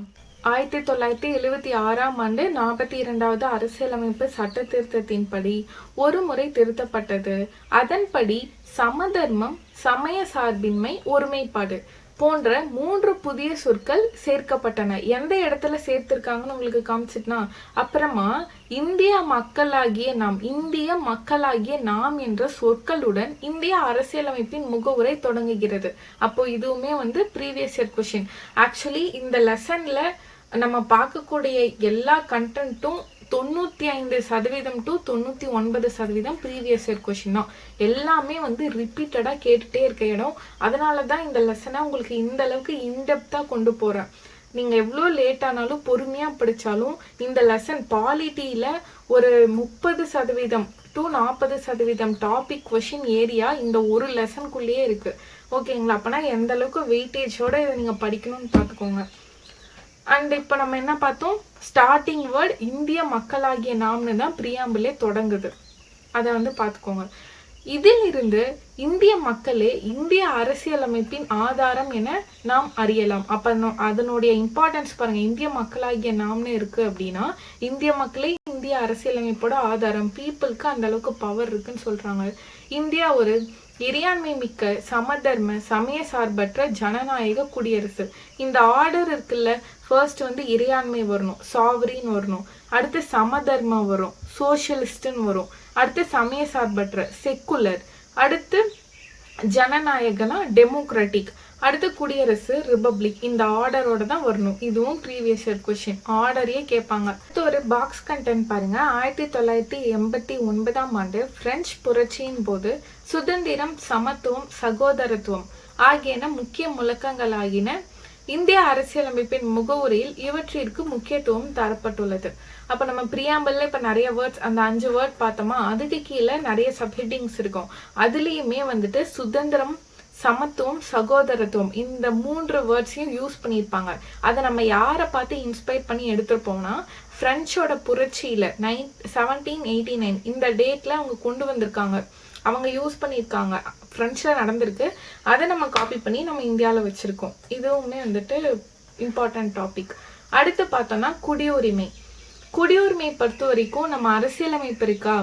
1976 42வது அரசியலமைப்பு சட்ட திருத்தத்தின்படி ஒரு முறை திருத்தப்பட்டது. அதன்படி சமதர்மம், சமய சார்பின்மை, ஒருமைப்பாடு போன்ற 3 புதிய சொற்கள் சேர்க்கப்பட்டன. எந்த இடத்துல சேர்த்திருக்காங்கன்னு உங்களுக்கு காமிச்சிட்டுனா, அப்புறமா இந்திய மக்களாகிய நாம் என்ற சொற்களுடன் இந்திய அரசியலமைப்பின் முகவுரை தொடங்குகிறது. அப்போ இதுவுமே ப்ரீவியஸ் இயர் கொஸ்டின். ஆக்சுவலி இந்த லெசன்ல நம்ம பார்க்கக்கூடிய எல்லா கண்டென்ட்டும் 95% to 99% ப்ரீவியஸ் இயர் கொஸ்டின் தான். எல்லாமே ரிப்பீட்டடா கேட்டுட்டே இருக்க இடம். அதனாலதான் இந்த லெசனை உங்களுக்கு இந்த அளவுக்கு இன்டெப்தா கொண்டு போறேன். நீங்க எவ்வளோ லேட் ஆனாலும் பொறுமையா படிச்சாலும் இந்த லெசன் பாலிட்டியில ஒரு 30% to 40% டாபிக் கொஸ்டின் ஏரியா இந்த ஒரு லெசனுக்குள்ளேயே இருக்கு. ஓகேங்களா? அப்பனா எந்த அளவுக்கு வெயிட்டேஜோட இதை நீங்க படிக்கணும்னு பார்த்துக்கோங்க. அண்ட் இப்போ நம்ம என்ன பார்த்தோம்? ஸ்டார்டிங் வேர்ட் இந்திய மக்களாகிய நாம்னு தான் பிரியாம்பிளே தொடங்குது. அதை பார்த்துக்கோங்க. இதிலிருந்து இந்திய மக்களே இந்திய அரசியலமைப்பின் ஆதாரம் என நாம் அறியலாம். அப்ப அதனுடைய இம்பார்ட்டன்ஸ் பாருங்க. இந்திய மக்களாகிய நாம்னு இருக்கு அப்படின்னா இந்திய மக்களே இந்திய அரசியலமைப்போட ஆதாரம். பீப்புளுக்கு அந்த அளவுக்கு பவர் இருக்குன்னு சொல்றாங்க. இந்தியா ஒரு இறையாண்மை மிக்க, சமதர்ம, சமய சார்பற்ற ஜனநாயக குடியரசு. இந்த ஆர்டர் இருக்குல்ல, ஃபர்ஸ்ட் இறையாண்மை வரணும், சாவரின் வரணும், அடுத்து சமதர்மம் வரும், சோசியலிஸ்ட்னு வரும், அடுத்து சமய சார்பற்ற செக்குலர், அடுத்து ஜனநாயகனா டெமோக்ராட்டிக், அடுத்து குடியரசு ரிபப்ளிக். இந்த ஆர்டரோட தான் வரணும். இதுவும் ப்ரீவியஸ் இயர் கொஸ்டின், ஆர்டரையே கேட்பாங்க. அடுத்து ஒரு பாக்ஸ் கண்டென்ட் பாருங்க. 1989 பிரெஞ்சு புரட்சியின் போது சுதந்திரம், சமத்துவம், சகோதரத்துவம் ஆகியன முக்கிய முழக்கங்களாகின. இந்திய அரசியலமைப்பின் முகவுரையில் இவற்றிற்கு முக்கியத்துவம் தரப்பட்டுள்ளது. அப்ப நம்ம பிரியாம்பல்ல இப்ப நிறைய வேர்ட்ஸ், அந்த 5 வேர்ட் பார்த்தோமா, அதுக்கு கீழே நிறைய சப்ஹெட்டிங்ஸ் இருக்கும். அதுலயுமே சுதந்திரம், சமத்துவம், சகோதரத்துவம் இந்த 3 வேர்ட்ஸையும் யூஸ் பண்ணியிருப்பாங்க. அதை நம்ம யாரை பார்த்து இன்ஸ்பயர் பண்ணி எடுத்துருப்போம்னா, பிரெஞ்சோட புரட்சியில 1789 இந்த டேட்ல அவங்க கொண்டு வந்திருக்காங்க. அவங்க யூஸ் பண்ணியிருக்காங்க, பிரெஞ்சுல நடந்திருக்கு. அதை நம்ம காப்பி பண்ணி நம்ம இந்தியாவில் வச்சிருக்கோம். இதுவுமே இம்பார்ட்டன்ட் டாபிக். அடுத்து பார்த்தோம்னா குடியுரிமை. குடியுரிமை பொறுத்த வரைக்கும் நம்ம அரசியலமைப்பு இருக்கா,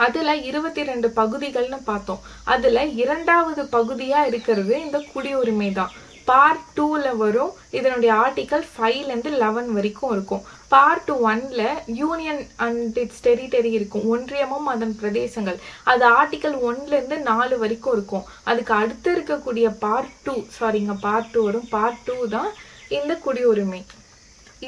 அதுல 22 பகுதிகள்னு பார்த்தோம். அதுல 2வது பகுதியா இருக்கிறது இந்த குடியுரிமை தான். பார்ட் 2ல வரும். இதனுடைய ஆர்டிகல் 5ல இருந்து 11 வரைக்கும் இருக்கும். பார்ட் 1ல யூனியன் அண்ட் இட்ஸ் டெரிட்டரி இருக்கும், ஒன்றியமும் அதன் பிரதேசங்கள். அது ஆர்டிகல் 1ல இருந்து 4 வரைக்கும் இருக்கும். அதுக்கு அடுத்து இருக்கக்கூடிய பார்ட் 2 வரும். பார்ட் 2 தான் இந்த குடியுரிமை.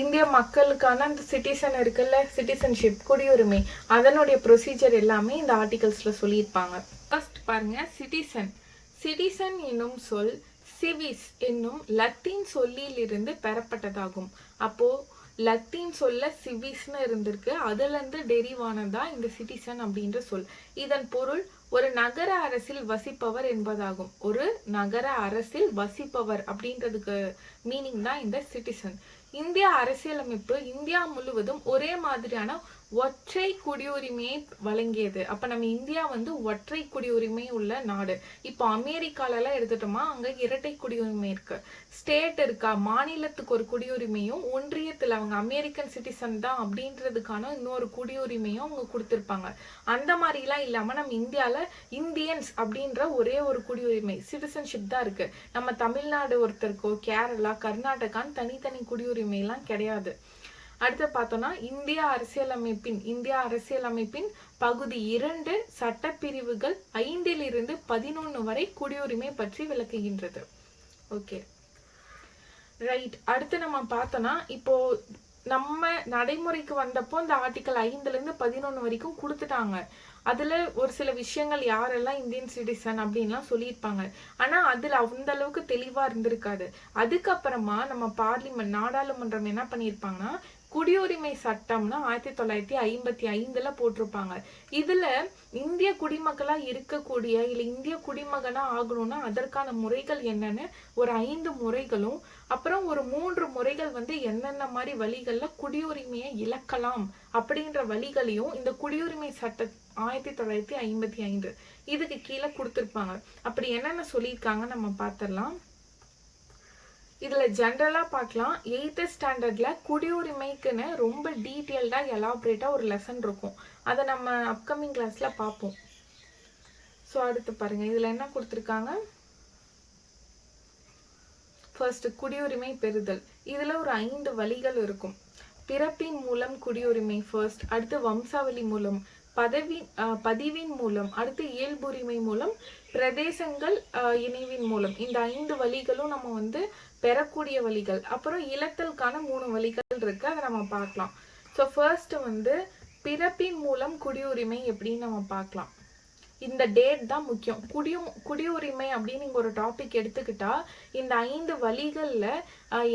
இந்திய மக்களுக்கான அந்த சிட்டிசன் இருக்குல்ல, சிட்டிசன்ஷிப், குடியுரிமை, அதனுடைய ப்ரொசீஜர் எல்லாமே இந்த ஆர்டிகல்ஸ்ல சொல்லியிருப்பாங்க. ஃபர்ஸ்ட் பாருங்க, சிட்டிசன் என்னும் சொல் சிவிஸ் என்னும் லத்தீன் சொல்லிலிருந்து பெறப்பட்டதாகும். அப்போ லத்தீன் சொல்ல சிவிஸ்னு இருந்திருக்கு, அதுல இருந்து டெரிவ் ஆனதா இந்த சிட்டிசன் அப்படின்ற சொல். இதன் பொருள் ஒரு நகர அரசில் வசிப்பவர் என்பதாகும். ஒரு நகர அரசில் வசிப்பவர் அப்படின்றதுக்கு மீனிங் தான் இந்த சிட்டிசன். இந்திய அரசியலமைப்பு இந்தியா முழுவதும் ஒரே மாதிரியான ஒற்றை குடியுரிமையை வழங்கியது. அப்ப நம்ம இந்தியா ஒற்றை குடியுரிமை உள்ள நாடு. இப்போ அமெரிக்கால எல்லாம் எடுத்துட்டோமா, அங்க இரட்டை குடியுரிமை இருக்கு. ஸ்டேட் இருக்கா, மாநிலத்துக்கு ஒரு குடியுரிமையும், ஒன்றியத்துல அவங்க அமெரிக்கன் சிட்டிசன் தான் அப்படின்றதுக்கான இன்னொரு குடியுரிமையும் அவங்க கொடுத்திருப்பாங்க. அந்த மாதிரி எல்லாம் இல்லாம நம்ம இந்தியால இந்தியன்ஸ் அப்படின்ற ஒரே ஒரு குடியுரிமை, சிட்டிசன்ஷிப் தான் இருக்கு. நம்ம தமிழ்நாடு ஒருத்தருக்கோ, கேரளா, கர்நாடகான்னு தனித்தனி குடியுரிமை எல்லாம் கிடையாது. அடுத்து பார்த்தோம்னா, இந்திய அரசியலமைப்பின் பகுதி 2 சட்டப்பிரிவுகள் 5லிருந்து 11 வரை குடியுரிமை பற்றி விளக்குகின்றது. Okay, right. அடுத்து நம்ம பார்த்தோம்னா, இப்போ நம்ம நடைமுறைக்கு வந்தப்போ இந்த ஆர்டிகல் 5ல இருந்து 11 வரைக்கும் கொடுத்துட்டாங்க. அதுல ஒரு சில விஷயங்கள் யாரெல்லாம் இந்தியன் சிட்டிசன் அப்படின்லாம் சொல்லியிருப்பாங்க. ஆனா அதுல அந்த அளவுக்கு தெளிவா இருந்திருக்காது. அதுக்கப்புறமா நம்ம நாடாளுமன்றம் என்ன பண்ணியிருப்பாங்கன்னா, குடியுரிமை சட்டம்னு 1955ல போட்டிருப்பாங்க. இதுல இந்திய குடிமக்களா இருக்கக்கூடிய இல்ல இந்திய குடிமகனா ஆகணும்னா அதற்கான முறைகள் என்னன்னு ஒரு 5 முறைகளும், அப்புறம் ஒரு 3 முறைகள் என்னென்ன மாதிரி வழிகள்ல குடியுரிமையை இழக்கலாம் அப்படின்ற வழிகளையும் இந்த குடியுரிமை சட்ட 1955 இதுக்கு கீழே கொடுத்திருப்பாங்க. அப்படி என்னென்ன சொல்லியிருக்காங்க நம்ம பார்த்திடலாம். இதுல ஜென்ரலா பார்க்கலாம். 8th ஸ்டாண்டர்ட்ல குடியுரிமைக்குன்னு ரொம்ப டீட்டெயில்டா எலாபரேட்டா ஒரு லெசன் இருக்கும். அதை நம்ம அப்கமிங் கிளாஸ்ல பார்ப்போம். ஸோ அடுத்து பாருங்க, இதுல என்ன கொடுத்துருக்காங்க. ஃபர்ஸ்ட், குடியுரிமை பெறுதல். இதுல ஒரு 5 வழிகள் இருக்கும். பிறப்பின் மூலம் குடியுரிமை ஃபர்ஸ்ட், அடுத்து வம்சாவளி மூலம், பதிவின் மூலம், அடுத்து இயல்புரிமை மூலம், பிரதேசங்கள் இணைவின் மூலம். இந்த 5 வழிகளும் நம்ம பெறக்கூடிய வழிகள். அப்புறம் இழத்தலுக்கான 3 வழிகள் இருக்கு, அதை நம்ம பார்க்கலாம். ஸோ ஃபர்ஸ்ட் பிறப்பின் மூலம் குடியுரிமை எப்படின்னு நம்ம பார்க்கலாம். இந்த டேட் தான் முக்கியம். குடியுரிமை அப்படின்னு நீங்க ஒரு டாபிக் எடுத்துக்கிட்டா இந்த 5 வழிகள்ல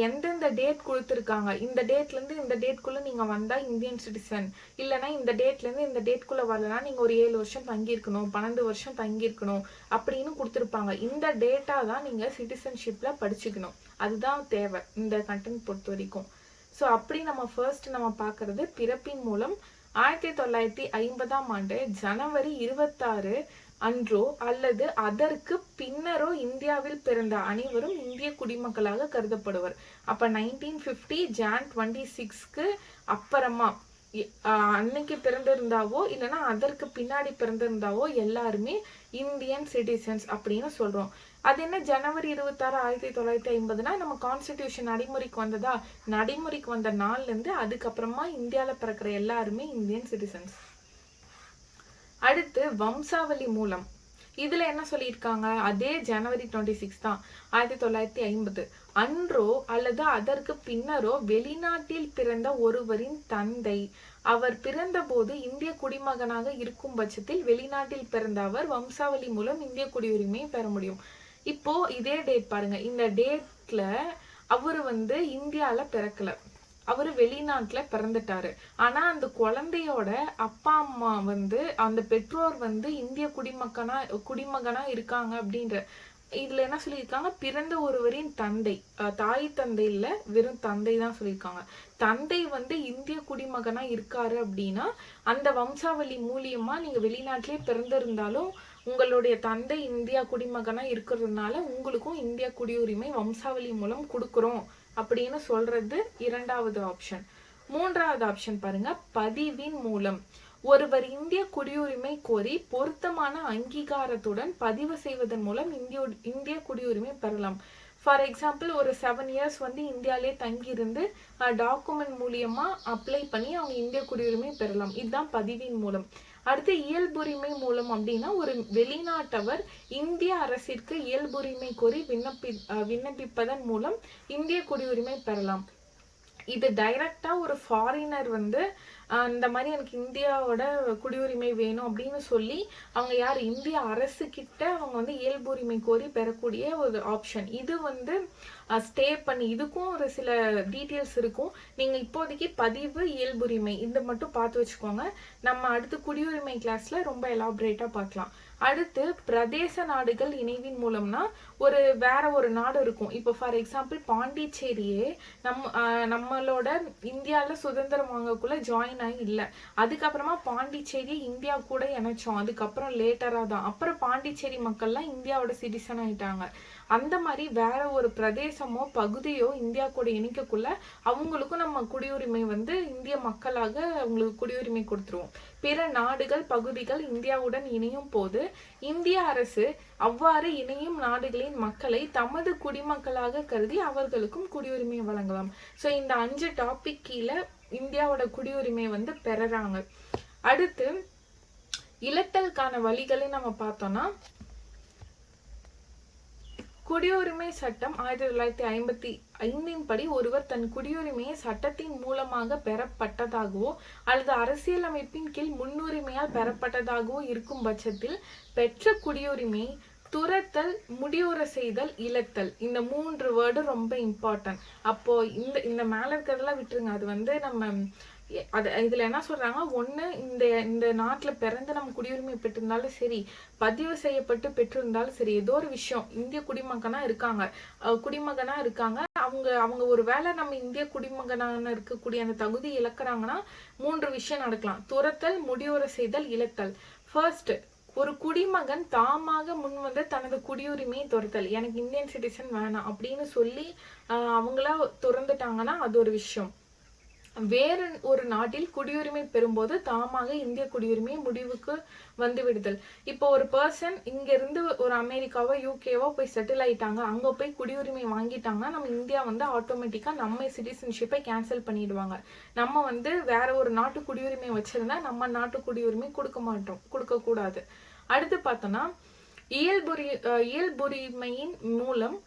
எந்தெந்த டேட் கொடுத்துருக்காங்க, இந்த டேட்ல இருந்து இந்த டேட்குள்ள நீங்க வந்தா இந்தியன் சிட்டிசன், இல்லைன்னா இந்த டேட்ல இருந்து இந்த டேட்குள்ள வரலன்னா நீங்க ஒரு 7 வருஷம் தங்கியிருக்கணும், 12 வருஷம் தங்கியிருக்கணும் அப்படின்னு கொடுத்துருப்பாங்க. இந்த டேட்டா தான் நீங்க சிட்டிசன்ஷிப்ல படிச்சுக்கணும். அதுதான் தேவை இந்த கண்டென்ட் பொறுத்த வரைக்கும். ஸோ அப்படி நம்ம ஃபர்ஸ்ட் பார்க்கறது பிறப்பின் மூலம் 1950ஆம் ஆண்டு ஜனவரி 26 அன்றோ அல்லது அதற்கு பின்னரோ இந்தியாவில் பிறந்த அனைவரும் இந்திய குடிமக்களாக கருதப்படுவர். அப்ப 1950 ஜான் 26க்கு அப்புறமா அன்னைக்கு பிறந்திருந்தாவோ இல்லைன்னா அதற்கு பின்னாடி பிறந்திருந்தாவோ எல்லாருமே இந்தியன் சிட்டிசன்ஸ் அப்படின்னு சொல்றோம். அது என்ன ஜனவரி 26 1950னா நம்ம கான்ஸ்டிடியூஷன் நடைமுறைக்கு வந்ததா, நடைமுறைக்கு வந்த நாள்ல இருந்து அதுக்கப்புறமா இந்தியால பிறக்கிற எல்லாருமே இந்தியன் சிட்டிசன்ஸ். அடுத்து வம்சாவளி மூலம். இதுல என்ன சொல்லியிருக்காங்க, அதே ஜனவரி 26 தான் 1950 அன்றோ அல்லது அதற்கு பின்னரோ வெளிநாட்டில் பிறந்த ஒருவரின் தந்தை அவர் பிறந்த போது இந்திய குடிமகனாக இருக்கும் பட்சத்தில் வெளிநாட்டில் பிறந்த அவர் வம்சாவளி மூலம் இந்திய குடியுரிமை பெற முடியும். இப்போ இதே டேட் பாருங்க, இந்த டேட்ல அவரு இந்தியால பிறக்கல, அவரு வெளிநாட்டுல பிறந்துட்டாரு. ஆனா அந்த குழந்தையோட அப்பா அம்மா அந்த பெற்றோர் இந்திய குடிமகனா இருக்காங்க அப்படின்ற இதுல என்ன சொல்லியிருக்காங்க, பிறந்த ஒருவரின் தந்தை, தாய் தந்தை இல்ல, வெறும் தந்தை தான் சொல்லியிருக்காங்க. தந்தை இந்திய குடிமகனா இருக்காரு அப்படின்னா அந்த வம்சாவளி மூலியமா நீங்க வெளிநாட்டிலே பிறந்திருந்தாலும் உங்களுடைய தந்தை இந்தியா குடிமகனா இருக்கிறதுனால உங்களுக்கும் இந்திய குடியுரிமை வம்சாவளி மூலம் கொடுக்குறோம் அப்படின்னு சொல்றது 2வது ஆப்ஷன். மூன்றாவது ஆப்ஷன் பாருங்க, பதிவின் மூலம். ஒருவர் இந்திய குடியுரிமை கோரி பொருத்தமான அங்கீகாரத்துடன் பதிவு செய்வதன் மூலம் இந்திய குடியுரிமை பெறலாம். ஃபார் எக்ஸாம்பிள், ஒரு 7 இயர்ஸ் வந்து இந்தியாவிலே தங்கியிருந்து டாக்குமெண்ட் மூலியமா அப்ளை பண்ணி அவங்க இந்திய குடியுரிமை பெறலாம். இதுதான் பதிவின் மூலம். அடுத்து இயல்புரிமை மூலம் அப்படின்னா, ஒரு வெளிநாட்டவர் இந்திய அரசிற்கு இயல்புரிமை கோரி விண்ணப்பிப்பதன் மூலம் இந்திய குடியுரிமை பெறலாம். இது டைரக்டா ஒரு ஃபாரினர் வந்து இந்த மாதிரி எனக்கு இந்தியாவோட குடியுரிமை வேணும் அப்படின்னு சொல்லி அவங்க யார் இந்திய அரசு கிட்ட அவங்க வந்து இயல்புரிமை கோரி பெறக்கூடிய ஒரு ஆப்ஷன். இது வந்து ஸ்டே பண்ணி இதுக்கும் ஒரு சில டீட்டெயில்ஸ் இருக்கும். நீங்க இப்போதைக்கு பதிவு, இயல்புரிமை இந்த மட்டும் பார்த்து வச்சுக்கோங்க. நம்ம அடுத்து குடியுரிமை கிளாஸ்ல ரொம்ப எலாபரேட்டா பார்க்கலாம். அடுத்து பிரதேச நாடுகள் இணைவின் மூலம்னா, வேற ஒரு நாடு இருக்கும். இப்போ ஃபார் எக்ஸாம்பிள் பாண்டிச்சேரியே நம்மளோட இந்தியாவில் சுதந்திரம் வாங்கக்குள்ள ஜாயின் ஆகி இல்லை. அதுக்கப்புறமா பாண்டிச்சேரி இந்தியா கூட இணைச்சோம். அதுக்கப்புறம் லேட்டராக தான் அப்புறம் பாண்டிச்சேரி மக்கள்லாம் இந்தியாவோட சிட்டிசன் ஆயிட்டாங்க. அந்த மாதிரி வேற ஒரு பிரதேசமோ பகுதியோ இந்தியா கூட இணைக்கக்குள்ள அவங்களுக்கும் நம்ம குடியுரிமை வந்து இந்திய மக்களாக அவங்களுக்கு குடியுரிமை கொடுத்துருவோம். பிற நாடுகள் பகுதிகள் இந்தியாவுடன் இணையும் போது இந்திய அரசு அவ்வாறு இணையும் நாடுகளின் மக்களை தமது குடிமக்களாக கருதி அவர்களுக்கும் குடியுரிமை வழங்கலாம். ஸோ இந்த 5 டாபிக் கீழே இந்தியாவோட குடியுரிமை வந்து பெறறாங்க. அடுத்து இழத்தலுக்கான வழிகளை நம்ம பார்த்தோம்னா, குடியுரிமை சட்டம் 1955 படி ஒருவர் தன் குடியுரிமையை சட்டத்தின் மூலமாக பெறப்பட்டதாகவோ அல்லது அரசியலமைப்பின் கீழ் முன்னுரிமையால் பெறப்பட்டதாகவோ இருக்கும் பட்சத்தில் பெற்ற குடியுரிமையை துரத்தல், முடிவுற செய்தல், இழத்தல், இந்த 3 வேர்டு ரொம்ப இம்பார்ட்டன்ட். அப்போ இந்த மேல இருக்கிறதெல்லாம் விட்டுருங்க. அது வந்து நம்ம இதுல என்ன சொல்றாங்க, ஒண்ணு இந்த நாட்டுல பிறந்து நம்ம குடியுரிமை பெற்றிருந்தாலும் சரி, பதிவு செய்யப்பட்டு பெற்றிருந்தாலும் சரி, ஏதோ ஒரு விஷயம் இந்திய குடிமகனா இருக்காங்க. அவங்க ஒரு வேளை நம்ம இந்திய குடிமகனான இருக்கக்கூடிய அந்த தகுதி இழக்கிறாங்கன்னா 3 விஷயம் நடக்கலாம். துரத்தல், முடிவுற செய்தல், இழத்தல். ஃபர்ஸ்ட், ஒரு குடிமகன் தாமாக முன் வந்து தனது குடியுரிமையை துரத்தல், எனக்கு இந்தியன் சிட்டிசன் வேணாம் அப்படின்னு சொல்லி அவங்களா துறந்துட்டாங்கன்னா அது ஒரு விஷயம். வேறு ஒரு நாட்டில் குடியுரிமை பெறும்போது தாமாக இந்திய குடியுரிமை முடிவுக்கு வந்து விடுதல். இப்போ ஒரு பர்சன் இங்க இருந்து ஒரு அமெரிக்காவோ யூகேவோ போய் செட்டில் ஆயிட்டாங்க, அங்க போய் குடியுரிமை வாங்கிட்டாங்கன்னா நம்ம இந்தியா வந்து ஆட்டோமேட்டிக்கா நம்ம சிட்டிசன்ஷிப்பை கேன்சல் பண்ணிடுவாங்க. நம்ம வந்து வேற ஒரு நாட்டு குடியுரிமை வச்சிருந்தா நம்ம நாட்டு குடியுரிமை கொடுக்க கூடாது. அடுத்து பார்த்தோம்னா, இயல்புரிமையின் மூலம்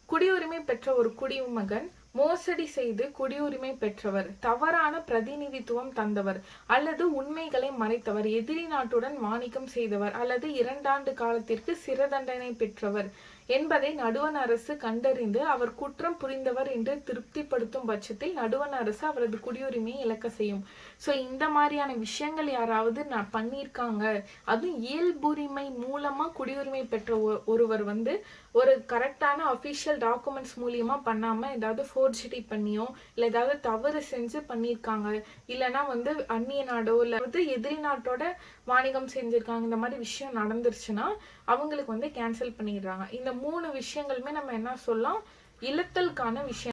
குடியுரிமை பெற்ற ஒரு குடிமகன் மோசடி செய்து குடியுரிமை பெற்றவர், தவறான பிரதிநிதித்துவம் தந்தவர் அல்லது உண்மைகளை மறைத்தவர், எதிரி நாட்டுடன் வாணிகம் செய்தவர் அல்லது 2 ஆண்டு காலத்திற்கு சிறை தண்டனை பெற்றவர் என்பதை நடுவண் அரசு கண்டறிந்து அவர் குற்றம் புரிந்தவர் என்று திருப்திப்படுத்தும் பட்சத்தில் நடுவண் அரசு அவரது குடியுரிமையை இழக்க செய்யும். ஸோ இந்த மாதிரியான விஷயங்கள் யாராவது பண்ணியிருக்காங்க, அதுவும் இயல்புரிமை மூலமா குடியுரிமை பெற்ற ஒருவர் வந்து ஒரு கரெக்டான அஃபிஷியல் டாக்குமெண்ட்ஸ் மூலியமா பண்ணாம ஏதாவது ஃபோர்ஜரி பண்ணியோ இல்லை ஏதாவது தவறு செஞ்சு பண்ணியிருக்காங்க, இல்லைன்னா வந்து அந்நிய நாடோ இல்லை வந்து எதிரி நாட்டோட வாணிகம் செஞ்சிருக்காங்க, இந்த மாதிரி விஷயம் நடந்துருச்சுன்னா அவங்களுக்கு வந்து கேன்சல் பண்ணிடுறாங்க. இந்த 3 விஷயங்களுமே நம்ம என்ன சொல்லலாம், இழத்தலுக்கான விஷயம்.